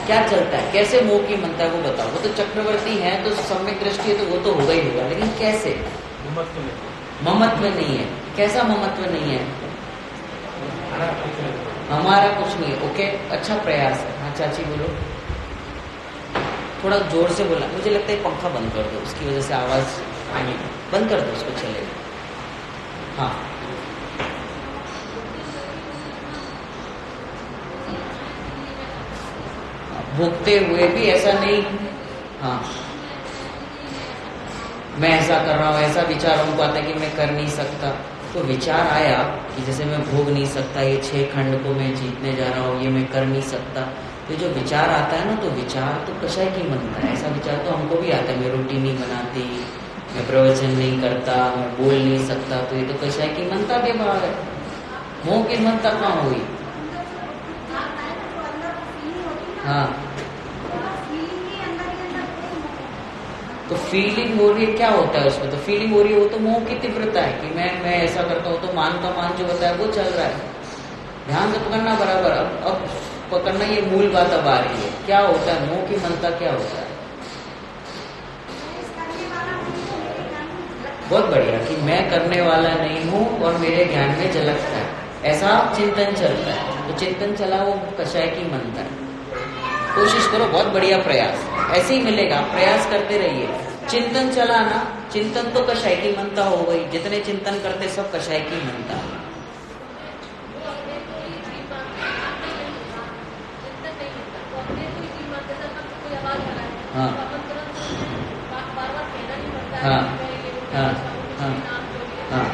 क्या चलता है? कैसे मोह की मनता है वो बताओ। वो तो चक्रवर्ती है तो सम्यक दृष्टि है तो वो तो होगा ही होगा, लेकिन कैसे? ममत्व नहीं है। कैसा ममत्व नहीं है? हमारा कुछ नहीं है। ओके, अच्छा प्रयास है। हाँ चाची बोलो, थोड़ा जोर से बोला। मुझे लगता है पंखा बंद कर दो, उसकी वजह से आवाज आनी, बंद कर दो उसको, चलेगा। हाँ भोगते हुए भी ऐसा नहीं, हाँ मैं ऐसा कर रहा हूँ, ऐसा विचार हमको आता है कि मैं कर नहीं सकता। तो विचार आया कि जैसे मैं भोग नहीं सकता, ये 6 खंड को मैं जीतने जा रहा हूँ, ये मैं कर नहीं सकता। तो जो विचार आता है ना, तो विचार तो कषाय की मनता है। ऐसा विचार तो हमको भी आता है, मैं रोटी नहीं बनाती, मैं प्रवचन नहीं करता, मैं बोल नहीं सकता, तो ये तो कषाय की मनता के भाव है। मोह की मनता कहाँ हुई? हाँ तो फीलिंग हो रही है, क्या होता है उसमें? तो फीलिंग हो रही है, वो तो मोह की तीव्रता है कि मैं ऐसा करता हूँ, तो मान का मान जो बताया वो चल रहा है। ध्यान से पकड़ना बराबर। अब पकड़ना, ये मूल बात अब आ रही है। क्या होता है मोह की मनता? क्या होता है? बहुत बढ़िया, कि मैं करने वाला नहीं हूँ और मेरे ज्ञान में झलकता है, ऐसा चिंतन चलता है। तो चिंतन चला, वो कषाय की मनता है। कोशिश करो, बहुत बढ़िया प्रयास, ऐसे ही मिलेगा, प्रयास करते रहिए। चिंतन चला ना, चिंतन तो कषाय की मनता हो गई। जितने चिंतन करते सब कषाय की मनता। हाँ हाँ हाँ हाँ हाँ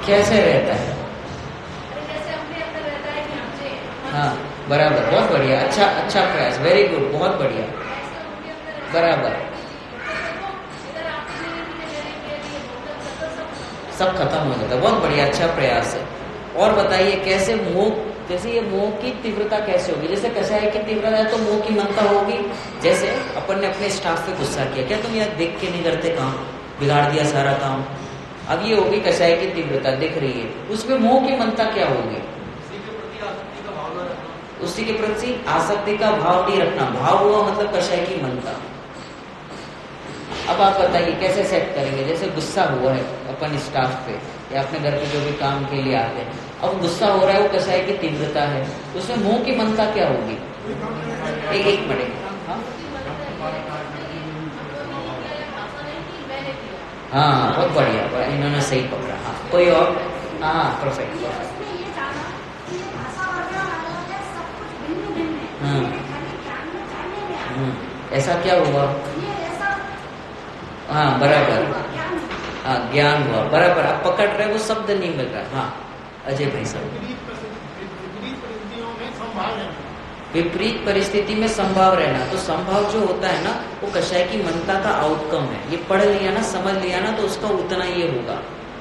कैसे रहता है? हाँ बराबर, बहुत बढ़िया, अच्छा अच्छा प्रयास, वेरी गुड, बहुत बढ़िया, बराबर, सब खत्म हो जाता है, बहुत बढ़िया, अच्छा प्रयास है। और बताइए कैसे मोह, जैसे ये मोह की तीव्रता कैसे होगी? जैसे कषाय की तीव्रता है तो मोह की मनता होगी। जैसे अपन ने अपने स्टाफ पे गुस्सा किया, क्या तुम यार देख के नहीं करते काम, बिगाड़ दिया सारा काम। अब ये होगी कषाय की तीव्रता, दिख रही है, उसमें मोह की मनता क्या होगी? उसी के प्रति आसक्ति का भाव नहीं रखना, भाव हुआ मतलब कषाय की मनता। अब आप बताइए कैसे सेट करेंगे? जैसे गुस्सा हुआ है अपन स्टाफ पे या अपने घर पे जो भी काम के लिए आते हैं, अब गुस्सा हो रहा है, वो कषाय की तीव्रता है, उसमें मोह की मनता क्या होगी? एक मिनट, हाँ बहुत बढ़िया, इन्होंने सही पकड़ा। हाँ कोई और? हाँ परफेक्ट। ऐसा क्या हुआ? हाँ बराबर, हाँ ज्ञान हुआ, बराबर, आप पकड़ रहे, वो शब्द नहीं मिल रहा। हाँ अजय भाई साहब, विपरीत परिस्थिति में संभाव रहना, तो संभाव जो होता है ना वो कषाय की मनता का आउटकम है। ये पढ़ लिया ना, समझ लिया ना, तो उसका उतना ये होगा,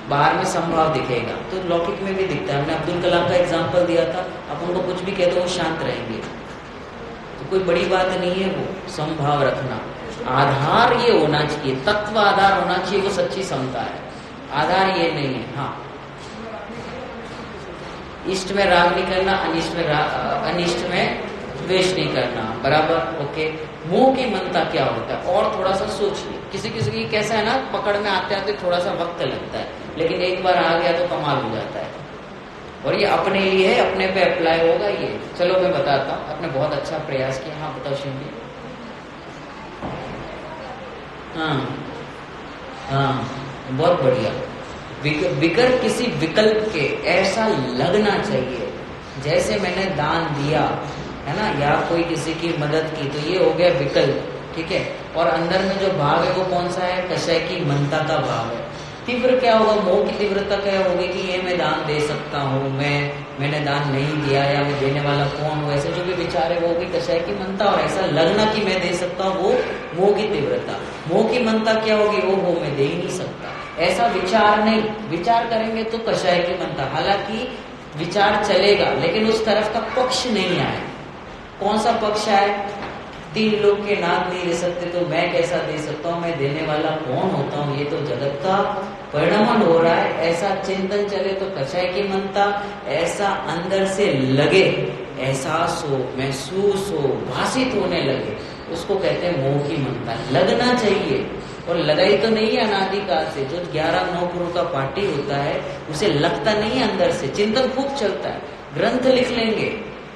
बाहर में संभाव दिखेगा, तो लौकिक में भी दिखता है। हमने अब्दुल कलाम का एग्जाम्पल दिया था, आप उनको कुछ भी कह दो वो शांत रहेंगे, तो कोई बड़ी बात नहीं है वो संभाव रखना। आधार ये होना चाहिए, तत्व आधार होना चाहिए, वो सच्ची समता है, आधार ये नहीं है। हाँ इष्ट में राग नहीं करना, अनिष्ट में द्वेष नहीं करना, बराबर, ओके। मोह की मनता क्या होता है? और थोड़ा सा सोचिए, किसी किसी की कैसा है ना, पकड़ में आते आते थोड़ा सा वक्त लगता है, लेकिन एक बार आ गया तो कमाल हो जाता है, और ये अपने लिए है, अपने पे अप्लाई होगा ये। चलो मैं बताता हूँ, आपने बहुत अच्छा प्रयास किया। हाँ बताओ शिंदे। हाँ हाँ बहुत बढ़िया, बिगर किसी विकल्प के ऐसा लगना चाहिए जैसे मैंने दान दिया है ना, या कोई किसी की मदद की, तो ये हो गया विकल्प, ठीक है। और अंदर में जो भाव है वो कौन सा है? कषाय की मनता का भाव है। तीव्र क्या होगा? मोह की तीव्रता क्या होगी कि ये मैं दान दे सकता हूँ, मैंने दान नहीं दिया, या मैं देने वाला कौन हूँ, ऐसे जो भी विचार है वो होगी कषाय की मनता। और ऐसा लगना कि मैं दे सकता हूँ, वो मोह की तीव्रता। मोह की मनता क्या होगी? वो मैं दे ही नहीं सकता, ऐसा विचार नहीं। विचार करेंगे तो कषाय की मनता, हालांकि विचार चलेगा लेकिन उस तरफ का पक्ष नहीं आए। कौन सा पक्ष आए? 3 लोग के नाक नहीं दे सकते तो मैं कैसा दे सकता हूँ, मैं देने वाला कौन होता हूँ, ये तो जगत का परिणमन हो रहा है, ऐसा चिंतन चले तो कषाय की मनता। ऐसा अंदर से लगे, एहसास हो, महसूस हो, भाषित होने लगे, उसको कहते हैं मोह की मनता। लगना चाहिए, और लगाई तो नहीं है अनादिकाल से। जो 11 9 का पार्टी होता है उसे लगता नहीं है अंदर से, चिंतन खूब चलता है, ग्रंथ लिख लेंगे,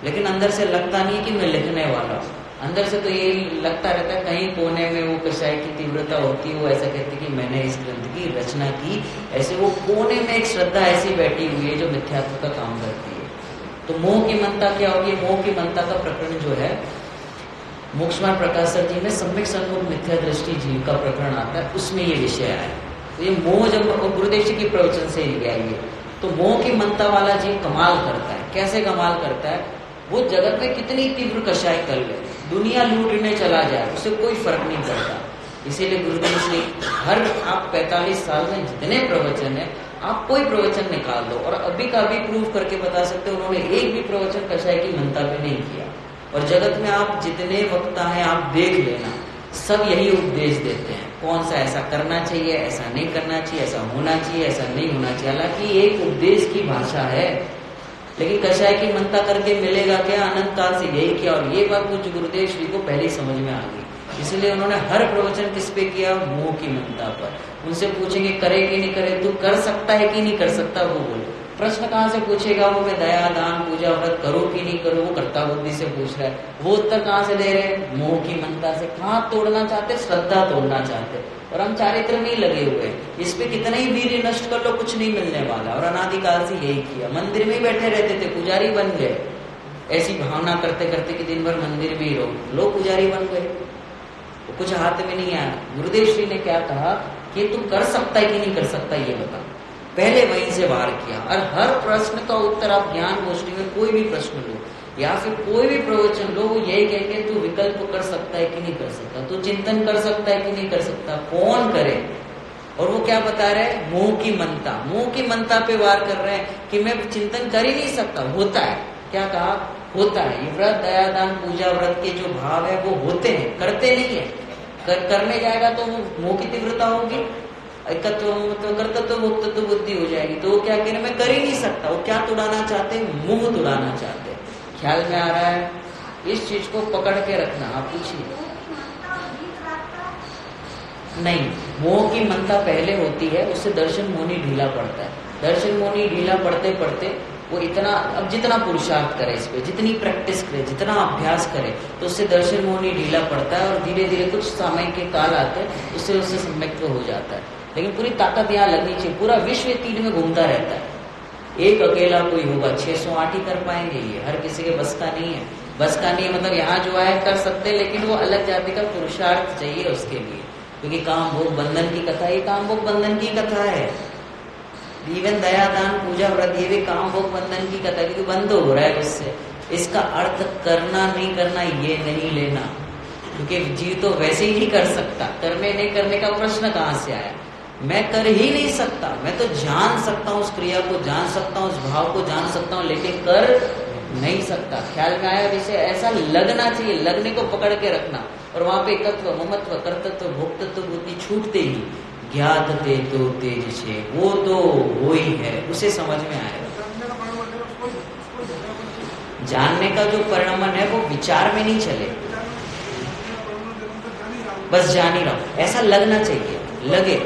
लेकिन अंदर से लगता नहीं कि मैं लिखने वाला हूँ। अंदर से तो ये लगता रहता है, कहीं कोने में वो कषाय की तीव्रता होती है, वो ऐसा कहती कि मैंने इस ग्रंथ की रचना की, ऐसे वो कोने में एक श्रद्धा ऐसी बैठी हुई है जो मिथ्यात्व का काम करती है। तो मोह की मनता क्या होगी? मोह की मनता का प्रकरण जो है मोक्षमार्ग प्रकाशक जी में सम्यक सन्मुख मिथ्या दृष्टि जीव का प्रकरण आता है, उसमें ये विषय आया। तो ये मोह जब गुरुदेव जी की प्रवचन से ही गया ये, तो मोह की मनता वाला जीव कमाल करता है। कैसे कमाल करता है? वो जगत में कितनी तीव्र कषाय कर ले, दुनिया लूटने चला जाए, उसे कोई फर्क नहीं पड़ता। इसीलिए गुरुदेव जी हर आप 45 साल में जितने प्रवचन है, आप कोई प्रवचन निकाल दो और अभी का अभी प्रूव करके बता सकते हो उन्होंने एक भी प्रवचन कषाय की मनता पे नहीं किया। और जगत में आप जितने वक्ता हैं आप देख लेना, सब यही उपदेश देते हैं, कौन सा ऐसा करना चाहिए, ऐसा नहीं करना चाहिए, ऐसा होना चाहिए, ऐसा नहीं होना चाहिए। हालांकि एक उपदेश की भाषा है, लेकिन कषाय की मनता करके मिलेगा क्या? अनंत काल से यही किया। और ये बात कुछ गुरुदेव श्री को पहले ही समझ में आ गई, इसलिए उन्होंने हर प्रवचन किस पे किया? मोह की मनता पर। उनसे पूछेंगे करे कि नहीं करे, तू कर सकता है कि नहीं कर सकता, वो बोले। प्रश्न कहाँ से पूछेगा? वो मैं दया दान पूजा व्रत करो कि नहीं करो, वो कर्ता बुद्धि से पूछ रहा है। वो उत्तर कहाँ से दे रहे? मोह की मनता से। कहाँ तोड़ना चाहते? श्रद्धा तोड़ना चाहते। और हम चारित्र में ही लगे हुए, इस पे कितना ही वीर नष्ट कर लो कुछ नहीं मिलने वाला। और अनादिकाल से यही किया, मंदिर में ही बैठे रहते थे, पुजारी बन गए, ऐसी भावना करते करते कि दिन भर मंदिर में ही रहो, लोग पुजारी बन गए, कुछ हाथ में नहीं आया। गुरुदेव श्री ने क्या कहा कि तुम कर सकता है कि नहीं कर सकता ये बता, पहले वहीं से वार किया। और हर प्रश्न का उत्तर आप ज्ञान गोष्ठी में कोई भी प्रश्न लो या फिर कोई भी प्रवचन लो, वो यही कहेंगे तू विकल्प कर सकता है कि नहीं कर सकता, तू चिंतन कर सकता है कि नहीं कर सकता, कौन करे। और वो क्या बता रहे हैं, मोह की मनता, मोह की मनता पे वार कर रहे हैं कि मैं चिंतन कर ही नहीं सकता, होता है। क्या कहा, होता है। ये व्रत दया दान पूजा व्रत के जो भाव है वो होते हैं, करते नहीं है। करने जाएगा तो वो मोह की तीव्रता होगी, कर्तव्य मुक्तत्व बुद्धि हो जाएगी। तो वो क्या कह रहे, मैं कर ही नहीं सकता। वो क्या तुड़ाना चाहते, मोह तुड़ाना चाहते। ख्याल में आ रहा है, इस चीज को पकड़ के रखना। आप पूछिए, नहीं, मोह की मनता पहले होती है, उससे दर्शन मोनी ढीला पड़ता है। दर्शन मोनी ढीला पड़ते पड़ते वो इतना, अब जितना पुरुषार्थ करे इस पे, जितनी प्रैक्टिस करे, जितना अभ्यास करे, तो उससे दर्शन मोनी ढीला पड़ता है और धीरे धीरे कुछ समय के काल आते हैं, उससे उससे सम्यक्त्व हो जाता है। लेकिन पूरी ताकत यहाँ लगनी चाहिए। पूरा विश्व तीर में घूमता रहता है, एक अकेला कोई होगा 608 ही कर पाएंगे, ये हर किसी के बस का नहीं है। बस का नहीं मतलब यहाँ जो आए कर सकते, लेकिन वो अलग जाति का पुरुषार्थ चाहिए उसके लिए, क्योंकि काम भोग बंधन की कथा, ये काम भोग बंधन की कथा है। इवन दया दान पूजा व्रत ये भी काम भोग बंधन की कथा, क्योंकि बंद हो रहा है उससे। इसका अर्थ करना नहीं करना ये नहीं लेना, क्योंकि जीव तो वैसे ही नहीं कर सकता। करने नहीं करने का प्रश्न कहाँ से आया, मैं कर ही नहीं सकता। मैं तो जान सकता हूँ, उस क्रिया को जान सकता हूँ, उस भाव को जान सकता हूँ, लेकिन कर नहीं सकता। ख्याल में आया विषय, ऐसा लगना चाहिए, लगने को पकड़ के रखना। और वहां पे एकत्व, ममत्व, कर्तृत्व, भोक्तत्व बुद्धि छूटते ही ज्ञात ते तो तेज छे, वो तो वो ही है, उसे समझ में आएगा। जानने का जो परिणाम है वो विचार में नहीं चले, बस जान ही रहा हूं, ऐसा लगना चाहिए, लगे।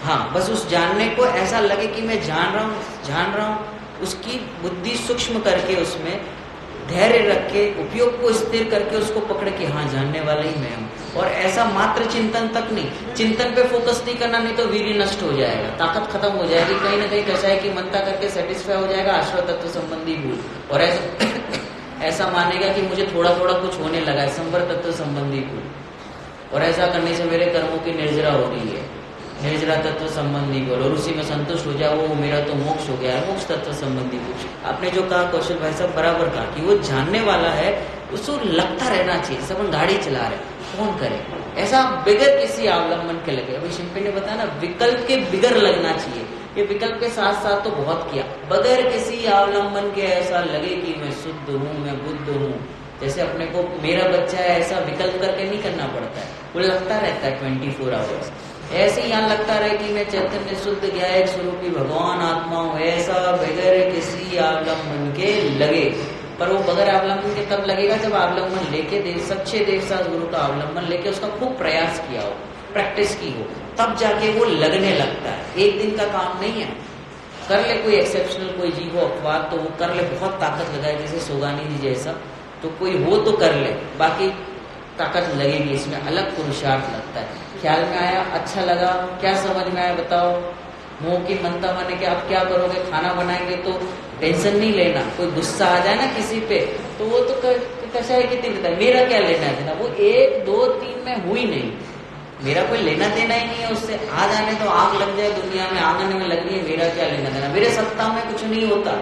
हाँ, बस उस जानने को ऐसा लगे कि मैं जान रहा हूँ, उसकी बुद्धि सूक्ष्म करके, उसमें धैर्य रख के, उपयोग को स्थिर करके उसको पकड़ के, हाँ जानने वाला ही मैं हूँ। और ऐसा मात्र चिंतन तक नहीं, चिंतन पे फोकस नहीं करना, नहीं तो वीर्य नष्ट हो जाएगा, ताकत खत्म हो जाएगी। कहीं ना कहीं कषाय की मनता करके सेटिस्फाई हो जाएगा, आश्रय तत्व संबंधी भूल। और ऐसा मानेगा कि मुझे थोड़ा थोड़ा कुछ होने लगा है, संवर तत्व संबंधी भूल। और ऐसा करने से मेरे कर्मों की निर्जरा हो रही है, निर्जरा तत्व संबंधी बोल, और उसी में संतुष्ट हो जाए, वो मेरा तो मोक्ष हो गया है, मोक्ष तत्व संबंधी कुछ। आपने जो कहा कौशल भाई साहब बराबर कहा कि वो जानने वाला है, उसको लगता रहना चाहिए। सब गाड़ी चला रहे, कौन करे ऐसा बिगर किसी अवलंबन के लगे। अभी शिंपी ने बताया ना, विकल्प के बिगर लगना चाहिए। ये विकल्प के साथ साथ तो बहुत किया, बगैर किसी अवलंबन के ऐसा लगे कि मैं शुद्ध हूँ, मैं बुद्ध हूँ। जैसे अपने को मेरा बच्चा है, ऐसा विकल्प करके नहीं करना पड़ता है, वो लगता रहता है 24 आवर्स। ऐसे यहाँ लगता रहे कि मैं चैतन्य शुद्ध ज्ञायक स्वरूपी भगवान आत्मा हूँ, ऐसा बगैर किसी अवलंबन के लगे। पर वो बगैर अवलंबन के तब लगेगा जब अवलंबन लेके सच्चे देवसा गुरु का अवलंबन लेके उसका खूब प्रयास किया हो, प्रैक्टिस की हो, तब जाके वो लगने लगता है। एक दिन का काम नहीं है। कर ले कोई एक्सेप्शनल कोई जीव हो अपवाद, तो वो कर ले, बहुत ताकत लगाए, जैसे सोगानी जी जैसा, तो कोई हो तो कर ले, बाकी ताकत लगेगी इसमें, अलग पुरुषार्थ लगता है। ख्याल में आया, अच्छा लगा, क्या समझ में आया बताओ। मुंह की मनता माने कि आप क्या करोगे, खाना बनाएंगे तो टेंशन नहीं लेना, कोई गुस्सा आ जाए ना किसी पे तो वो तो कषाय की तीव्रता, मेरा क्या लेना देना, वो 1 2 3 में हुई नहीं, मेरा कोई लेना देना ही नहीं है उससे। आ जाने तो आग लग जाए दुनिया में, आंगन में लग रही है, मेरा क्या लेना देना, मेरे सत्ता में कुछ नहीं होता।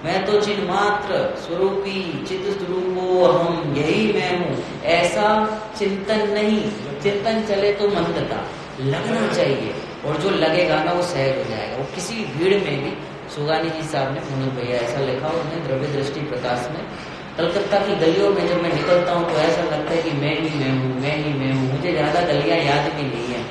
मैं तो चिन्ह मात्र स्वरूपी चित्त स्वरूपो हम, यही मैं हूँ, ऐसा चिंतन नहीं। चिंतन चले तो मंदता, लगना चाहिए, और जो लगेगा ना वो सहज हो जाएगा। वो किसी भीड़ में भी, सुगानी जी साहब ने, मनोज भैया ऐसा लिखा उन्होंने द्रव्य दृष्टि प्रकाश में, कलकत्ता की गलियों में जब मैं निकलता हूँ तो ऐसा लगता है कि मैं ही मैं हूँ, मैं ही मैं हूँ। मुझे ज्यादा गलियां याद भी नहीं है,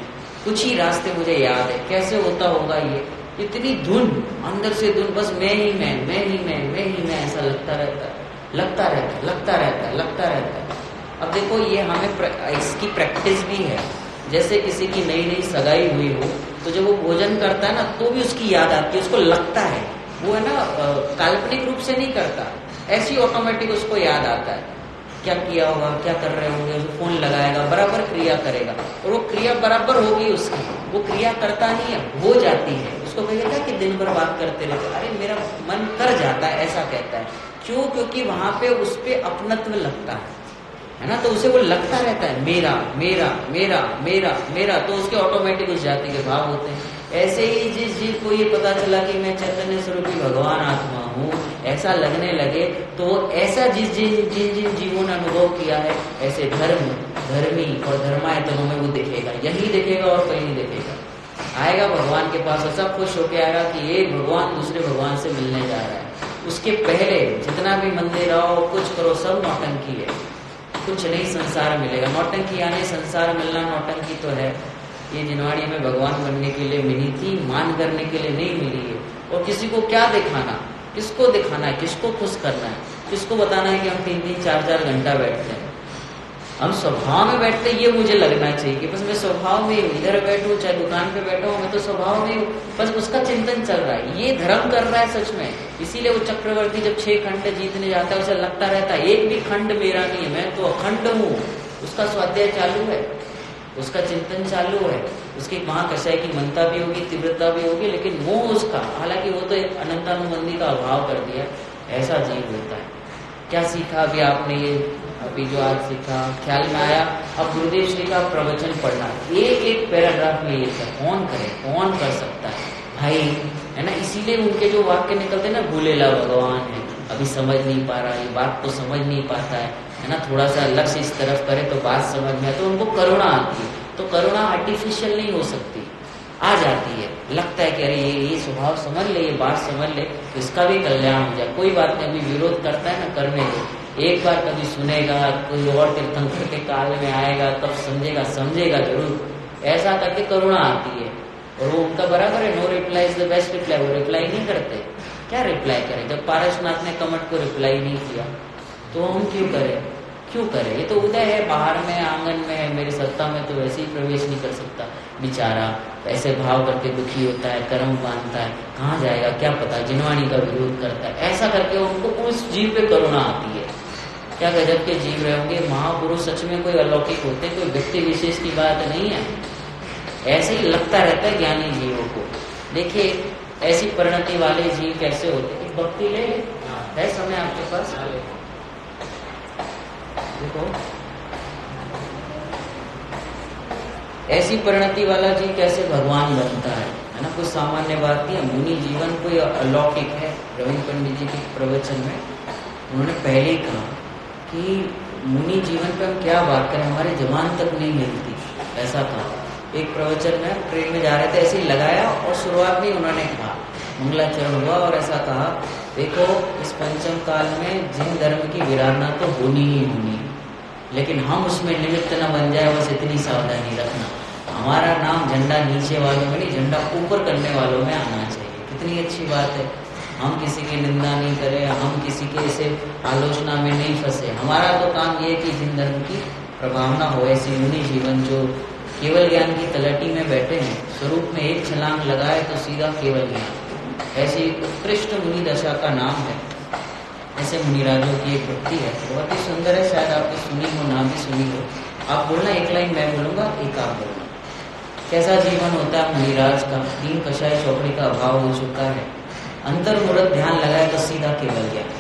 कुछ ही रास्ते मुझे याद है। कैसे होता होगा ये, इतनी धुन, अंदर से धुन, बस मैं ही मैं, मैं ही मैं, मैं ही मैं, ऐसा लगता रहता है, लगता रहता है, लगता रहता है, लगता रहता है। अब देखो ये हमें इसकी प्रैक्टिस भी है। जैसे किसी की नई नई सगाई हुई हो तो जब वो भोजन करता है ना तो भी उसकी याद आती है, उसको लगता है, वो है ना काल्पनिक रूप से नहीं करता, ऐसी ऑटोमेटिक उसको याद आता है क्या किया होगा, क्या कर रहे होंगे, फोन लगाएगा, बराबर क्रिया करेगा, और वो क्रिया बराबर होगी उसकी। वो क्रिया करता नहीं है, हो जाती है। उसको कहेगा कि दिन भर बात करते रहते, अरे मेरा मन कर जाता है, ऐसा कहता है। क्यों? क्योंकि वहां पे उस पे अपनत्व लगता है ना, तो उसे वो लगता रहता है मेरा मेरा मेरा मेरा मेरा, तो उसके ऑटोमेटिक उस जाति के भाव होते हैं। ऐसे ही जिस जीव को ये पता चला कि मैं चैतन्य स्वरूपी भगवान आत्मा हूँ, ऐसा लगने लगे, तो वो ऐसा जिन जिन जीवों ने अनुभव किया है, ऐसे धर्मी और धर्मायतनों में वो दिखेगा, यही दिखेगा और कहीं नहीं दिखेगा। आएगा भगवान के पास, ऐसा खुश होके आएगा कि एक भगवान दूसरे भगवान से मिलने जा रहा है। उसके पहले जितना भी मंदिर आओ, कुछ करो, सब नौटंकी है, कुछ नहीं संसार मिलेगा। नौटंकी यानी संसार मिलना नौटंकी तो है। ये जिनवाड़ी में भगवान बनने के लिए मिली थी, मान करने के लिए नहीं मिली है। और किसी को क्या दिखाना, किसको दिखाना है, किसको खुश करना है, किसको बताना है कि हम 3-3, 4-4 घंटा बैठते हैं। हम स्वभाव में बैठते, ये मुझे लगना चाहिए कि बस मैं स्वभाव में इधर बैठूं, चाहे दुकान पे बैठा हूं, मैं तो स्वभाव में बस उसका चिंतन चल रहा है, ये धर्म कर रहा है सच में। इसीलिए वो चक्रवर्ती जब 6 खंड जीतने जाता है, उसे लगता रहता है एक भी खंड मेरा नहीं है, मैं तो अखंड हूँ। उसका स्वाध्याय चालू है, उसका चिंतन चालू है, उसकी महाकषाय की मनता भी होगी, तीव्रता भी होगी, लेकिन मोह उसका, हालांकि वो तो अनंतानुबंधी का अभाव कर दिया। ऐसा जीव होता है। क्या सीखा अभी आपने? ये अभी जो आज सीखा ख्याल में आया। अब गुरुदेव श्री का प्रवचन पढ़ना, एक एक पैराग्राफ में ये कौन करे, कौन कर सकता है भाई, है ना। इसीलिए उनके जो वाक्य निकलते हैं ना, भूलेला भगवान है, अभी समझ नहीं पा रहा, ये बात को समझ नहीं पाता है ना, थोड़ा सा लक्ष्य इस तरफ करे तो बात समझ में, तो उनको करुणा आती है। तो करुणा आर्टिफिशियल नहीं हो सकती, आ जाती है। लगता है कि अरे ये स्वभाव समझ ले, ये बात समझ ले, तो इसका भी कल्याण हो जाए। कोई बात नहीं, अभी विरोध करता है ना, करने दो, एक बार कभी सुनेगा, कोई और तीर्थंकर के काल में आएगा, तब समझेगा जरूर। ऐसा करके करुणा आती है। और वो उनका बराबर है, no reply is the best reply. वो रिप्लाई नहीं करते, क्या रिप्लाई करें? जब पारसनाथ ने कमट को रिप्लाई नहीं किया, तो हम क्यों करें? ये तो उदय है, बाहर में, आंगन में है, मेरी सत्ता में तो वैसे ही प्रवेश नहीं कर सकता बेचारा। ऐसे भाव करके दुखी होता है, कर्म बांधता है, कहाँ जाएगा क्या पता, जिनवाणी का विरोध करता है। ऐसा करके उनको उस जीव पे करुणा आती है। क्या गजब के जीव रहे होंगे महापुरुष, सच में कोई अलौकिक होते, कोई व्यक्ति विशेष की बात नहीं है। ऐसे ही लगता रहता है ज्ञानी जीवों को। देखिए ऐसी परिणति वाले जीव कैसे होते हैं। भक्ति ले है समय आपके पास, देखो ऐसी परिणति वाला जीव कैसे भगवान बनता है ना। कोई सामान्य बात नहीं है। मुनि जीवन कोई अलौकिक है। रविंद्र पंडित जी के प्रवचन में उन्होंने पहले ही कहा कि मुनि जीवन पे हम क्या बात करें, हमारी जबान तक नहीं मिलती, ऐसा था। एक प्रवचन में ट्रेन में जा रहे थे, ऐसे ही लगाया और शुरुआत में उन्होंने कहा, मंगलाचरण हुआ और ऐसा कहा, देखो इस पंचम काल में जिन धर्म की विराधना तो होनी ही होनी, लेकिन हम उसमें निमित्त न बन जाए, बस इतनी सावधानी रखना। हमारा नाम झंडा नीचे वालों में नहीं, झंडा ऊपर करने वालों में आना चाहिए। कितनी अच्छी बात है। हम किसी की निंदा नहीं करें, हम किसी के ऐसे आलोचना में नहीं फंसे। हमारा तो काम ये है कि जिन धर्म की प्रभावना हो, ऐसी मुनि जीवन जो केवल ज्ञान की तलहटी में बैठे हैं, स्वरूप में एक छलांग लगाए तो सीधा केवल ज्ञान, ऐसी उत्कृष्ट मुनि दशा का नाम है। ऐसे मुनिराजों की एक भक्ति है, बहुत ही सुंदर है। शायद आपने सुनी हो, ना भी सुनी हो। आप बोलना, एक लाइन मैं बोलूंगा, एक आप बोलना। कैसा जीवन होता है मुनिराज का। 3 कषाय चौकड़ी का अभाव हो चुका है, अंतर्मुहूर्त ध्यान लगाए तो सीधा केवल ज्ञान।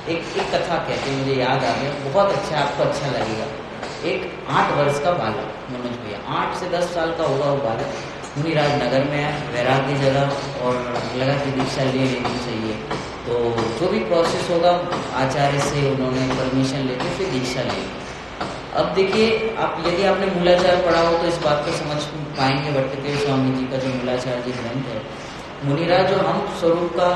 एक कथा कहते हैं, मुझे याद आ गया, बहुत अच्छा, आपको अच्छा लगेगा। एक 8 वर्ष का बालक, मनोज भैया 8 से 10 साल का होगा वो बालक, मुनिराज नगर में है, वैराग्य जगह, और लगा कि दीक्षा ले लेनी चाहिए। तो जो भी प्रोसेस होगा आचार्य से उन्होंने परमिशन लेके फिर दीक्षा ली। अब देखिए आप, यदि आपने मूलाचार पढ़ा हो तो इस बात को समझ पाएंगे। भट्टकेय स्वामी जी का जो मूलाचार जी ग्रंथ है, मुनिराज जो हम स्वरूप का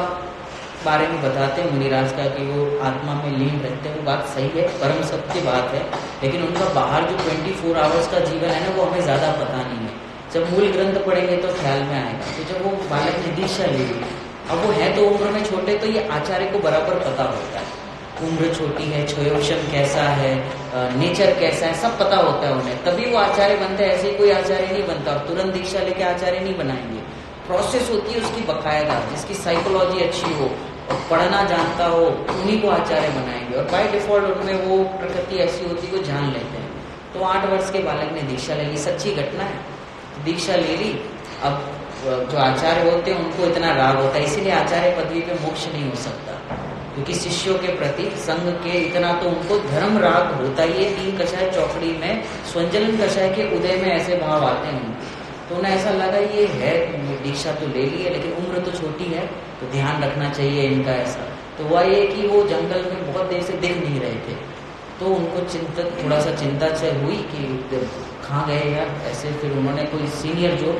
बारे में बताते हैं मुनिराज का कि वो आत्मा में लीन रहते हैं, वो बात सही है, परम सत्य बात है। लेकिन उनका बाहर जो 24 आवर्स का जीवन है ना, वो हमें ज़्यादा पता नहीं है। जब मूल ग्रंथ पढ़ेंगे तो ख्याल में आएगा। तो जब वो बालक ने दीक्षा ले ली, अब वो है तो उम्र में छोटे, तो ये आचार्य को बराबर पता होता है, उम्र छोटी है, क्षयोक्षम कैसा है, नेचर कैसा है, सब पता होता है उन्हें, तभी वो आचार्य बनते हैं। ऐसे ही कोई आचार्य नहीं बनता, तुरंत दीक्षा लेके आचार्य नहीं बनाएंगे। प्रोसेस होती है उसकी बकायदा, जिसकी साइकोलॉजी अच्छी हो और पढ़ना जानता हो, उन्हीं को आचार्य बनाएंगे। और बाय डिफॉल्ट उनमें वो प्रकृति ऐसी होती है, वो जान लेते हैं। तो 8 वर्ष के बालक ने दीक्षा ले ली, सच्ची घटना है। दीक्षा ले ली। अब जो आचार्य होते हैं उनको इतना राग होता है, इसीलिए आचार्य पदवी पे मोक्ष नहीं हो सकता, क्योंकि शिष्यों के प्रति संघ के इतना तो उनको धर्म राग होता ही है। 3 कषाय चौकड़ी में स्वंजलन कषाय के उदय में ऐसे भाव आते हैं, तो उन्हें ऐसा लगा ये है दीक्षा तो ले ली है लेकिन उम्र तो छोटी है, तो ध्यान रखना चाहिए इनका ऐसा। तो हुआ ये कि वो जंगल में बहुत देर से दिख नहीं रहे थे, तो उनको थोड़ा सा चिंता से हुई कि कहाँ गए यार ऐसे। फिर उन्होंने कोई सीनियर जो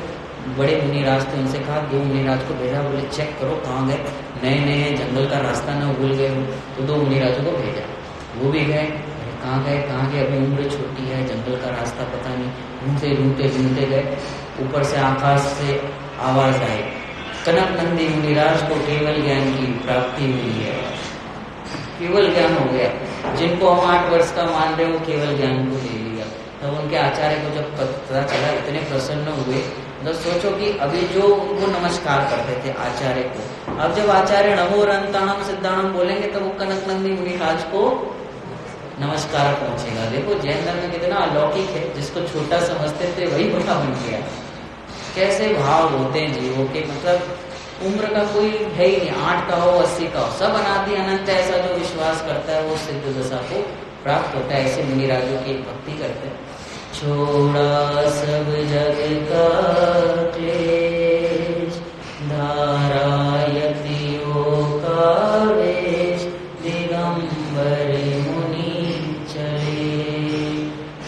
बड़े मुनिराज थे उनसे कहा, 2 मुनिराज को भेजा, बोले चेक करो कहाँ गए, नए नए जंगल का रास्ता ना भूल गए हो। तो 2 मुनिराजों को भेजा, वो भी गए, कहाँ गए, अभी उम्र छोटी है, जंगल का रास्ता पता नहीं। ढूंढते गए, ऊपर से आकाश से आवाज आई, कनक नंदी मुनिराज को केवल ज्ञान की प्राप्ति हुई है। केवल ज्ञान हो गया, जिनको हम 8 वर्ष का मान रहे हो केवल ज्ञान को ले लिया। तब उनके आचार्य को जब पता चला, इतने प्रसन्न हुए। तो सोचो कि अभी जो उनको नमस्कार करते थे आचार्य को, अब जब आचार्य नमो रंताणम सिद्धाणम बोलेंगे तब वो कनक नंदी मुनिराज को नमस्कार पहुंचेगा। देखो जैन धर्म में कितना अलौकिक है, जिसको छोटा समझते थे वही बड़ा बन गया। कैसे भाव होते हैं जीवों के, मतलब उम्र का कोई है ही नहीं, 8 का हो 80 का हो, सब अनादि अनंत। ऐसा जो विश्वास करता है वो सिद्ध दशा को प्राप्त होता है। ऐसे मुनिराजों की भक्ति करते हैं। छोड़ा सब जग का क्लेश, धारा यतियों का वेश, दिगंबर मुनि चले,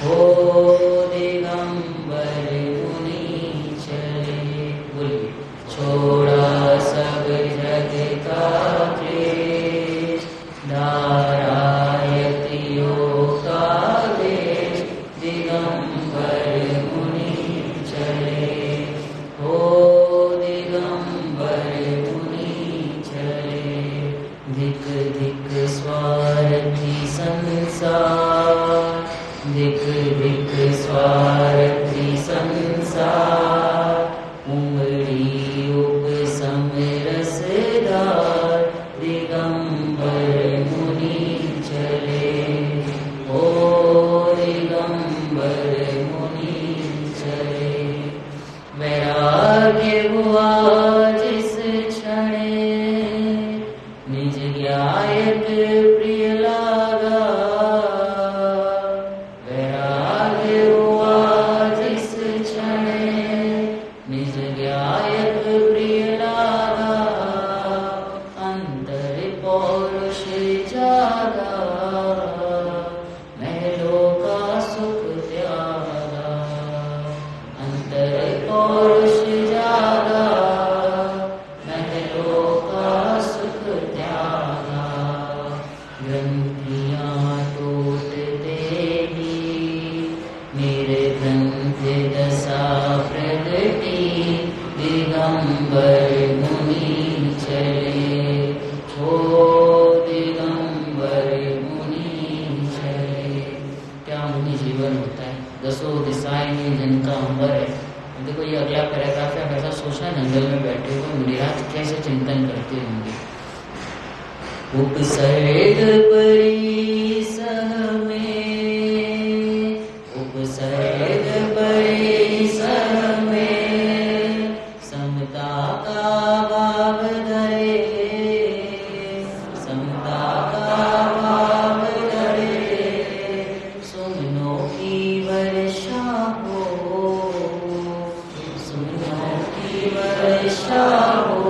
हो दिगंबर मुनि चले। बोलिए, छोड़ा सब जग का क्लेश, धारा यतियों का वेश, दिगंबर मुनि चले, हो दिगंबर मुनि चले। धिक धिक स्वार्थी संसार, धिक धिक स्वार्थी संसार, उमड़ी उपसम रसदार, दिगंबर मुनि चले, हो दिगंबर मुनि चले। वैराग्य हुआ जिस क्षण, निज ज्ञायत प्रिय लागा, वैराग्य हुआ जिस क्षण, निज ज्ञायत प्रिय लागा, अंतर पौरुष जागा, महलों का सुख त्यागा, अंतर पौरुष जागा, महलों का सुख त्यागा। ग्रंथियां टूटते ही मेरे ग्रंथ दशा प्रगटी, दिगंबर मुनि चले, हो दिगंबर मुनि चले। क्या मुनि जीवन होता है, 10 दिशाएं में जिनका अंबर है। देखो ये अगला पैराग्राफ है, ऐसा सोचना जंगल में बैठे हुए मुनिराज कैसे चिंतन करते होंगे। उपसर्ग परिसह में, उपसर्ग परिसह में, समता का भाव धरे, समता का भाव धरे, सुमनों की वर्षा हो, सुमनों की वर्षा हो,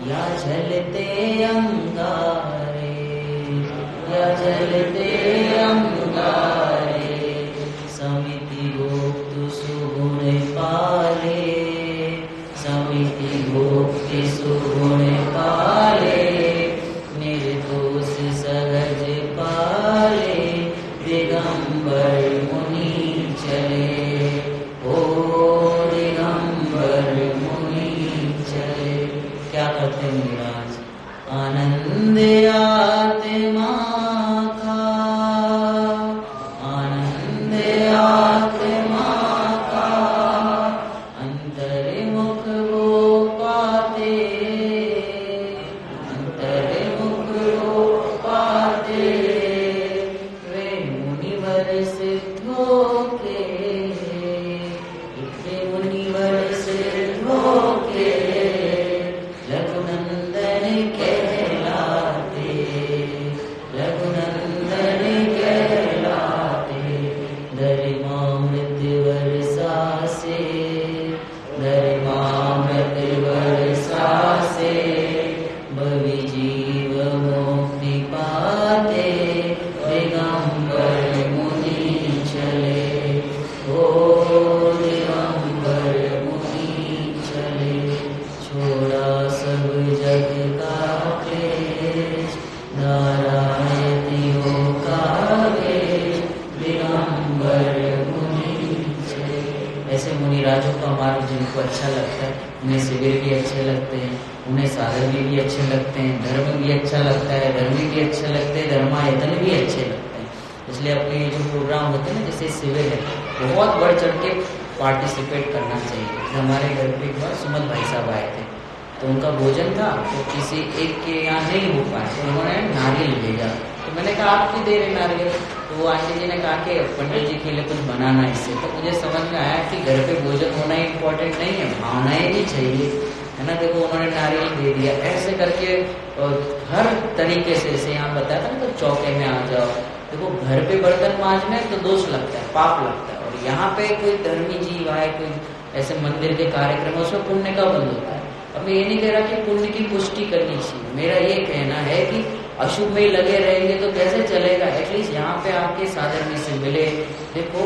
या जलते अंगारे, या जलते अंगारे, समिति गुप्त सुगुण पाले, समिति गुप्त सुगुण पाले, निर्दोष सहज पाले, दिगंबर मुनि चले, हो दिगंबर मुनि चले। क्या करते मुनिराज, आनंद आत्मा का, जिनको अच्छा लगता है, उन्हें शिविर भी अच्छे लगते हैं, उन्हें साधन भी अच्छे लगते हैं, धर्म भी अच्छा लगता है, धर्मी भी अच्छे लगते हैं, धर्मायतन भी अच्छे लगते हैं। इसलिए अपने ये जो प्रोग्राम होते हैं ना, जैसे शिविर है, बहुत बढ़ चढ़ के पार्टिसिपेट करना चाहिए। हमारे घर पे एक बार सुमन भाई साहब आए थे, तो उनका भोजन था, तो किसी एक के यहाँ नहीं हो पाया, तो उन्होंने नारियल भेजा। तो मैंने कहा आप क्यों दे रहे नारियल? तो वो आंटी जी ने कहा कि पंडित जी के लिए कुछ बनाना इससे। तो मुझे समझ में आया कि घर पे भोजन होना इम्पोर्टेंट नहीं है, भावनाएं भी चाहिए, है ना। देखो उन्होंने नारियल दे दिया, ऐसे करके हर तरीके से, जैसे यहाँ बताया था ना, तो चौके में आ जाओ। देखो घर पे बर्तन मांजने तो दोष लगता है, पाप लगता है, और यहाँ पे कोई धर्मी जीव आए, कोई ऐसे मंदिर के कार्यक्रम, उसमें पुण्य का बंद होता है। अब मैं ये नहीं कह रहा कि पुण्य की पुष्टि करनी चाहिए, मेरा ये कहना है कि अशुभ में लगे रहेंगे तो कैसे चलेगा। एटलीस्ट यहाँ पे आपके साधर्मी से मिले। देखो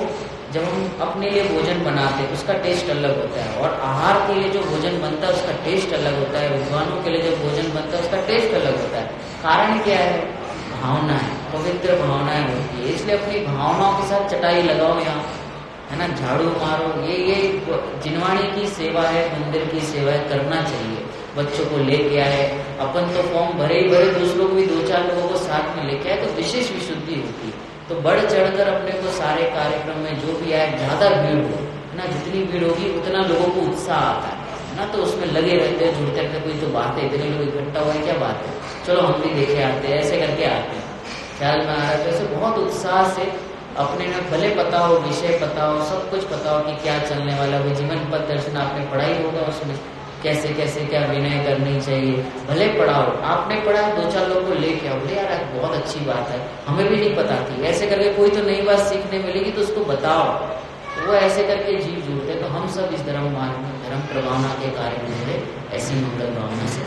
जब हम अपने लिए भोजन बनाते हैं उसका टेस्ट अलग होता है, और आहार के लिए जो भोजन बनता है उसका टेस्ट अलग होता है, विद्वानों के लिए जो भोजन बनता है उसका टेस्ट अलग होता है। कारण क्या है? भावना है, पवित्र भावनाएं होती है। इसलिए अपनी भावनाओं के साथ चटाई लगाओ यहाँ, है ना, झाड़ू मारो। ये जिनवाणी की सेवा है, मंदिर की सेवा है, करना चाहिए। बच्चों को लेके आए, अपन तो फॉर्म भरे ही भरे, दूसरों को भी 2-4 लोगों को साथ में लेके आए तो विशेष विशुद्धि होती है। तो बढ़ चढ़कर अपने को सारे कार्यक्रम में जो भी आए, ज्यादा भीड़ हो, है ना, जितनी भीड़ होगी उतना लोगों को उत्साह आता है ना, तो उसमें लगे रहते हैं, जुड़ते रहते। कोई तो बात है, इतने लोग इकट्ठा हुए, क्या बात है, चलो हम भी देखे आते हैं, ऐसे करके आते हैं, ख्याल में आ रहा है। तो ऐसे बहुत उत्साह से अपने में भले पता हो, विषय पता हो, सब कुछ पता हो कि क्या चलने वाला है। जीवन पद दर्शन आपने पढ़ाई होगा, उसमें कैसे कैसे क्या विनय करनी चाहिए, भले पढ़ा हो, आपने पढ़ा, 2-4 लोग को लेके आओ, बोले यार बहुत अच्छी बात है, हमें भी नहीं पता थी, ऐसे करके कोई तो नई बात सीखने मिलेगी तो उसको बताओ। तो वो ऐसे करके जीव जुड़ते। तो हम सब इस धर्म मार्ग में, धर्म प्रभावना के कार्य में जुड़े, ऐसी मंगल भावना से।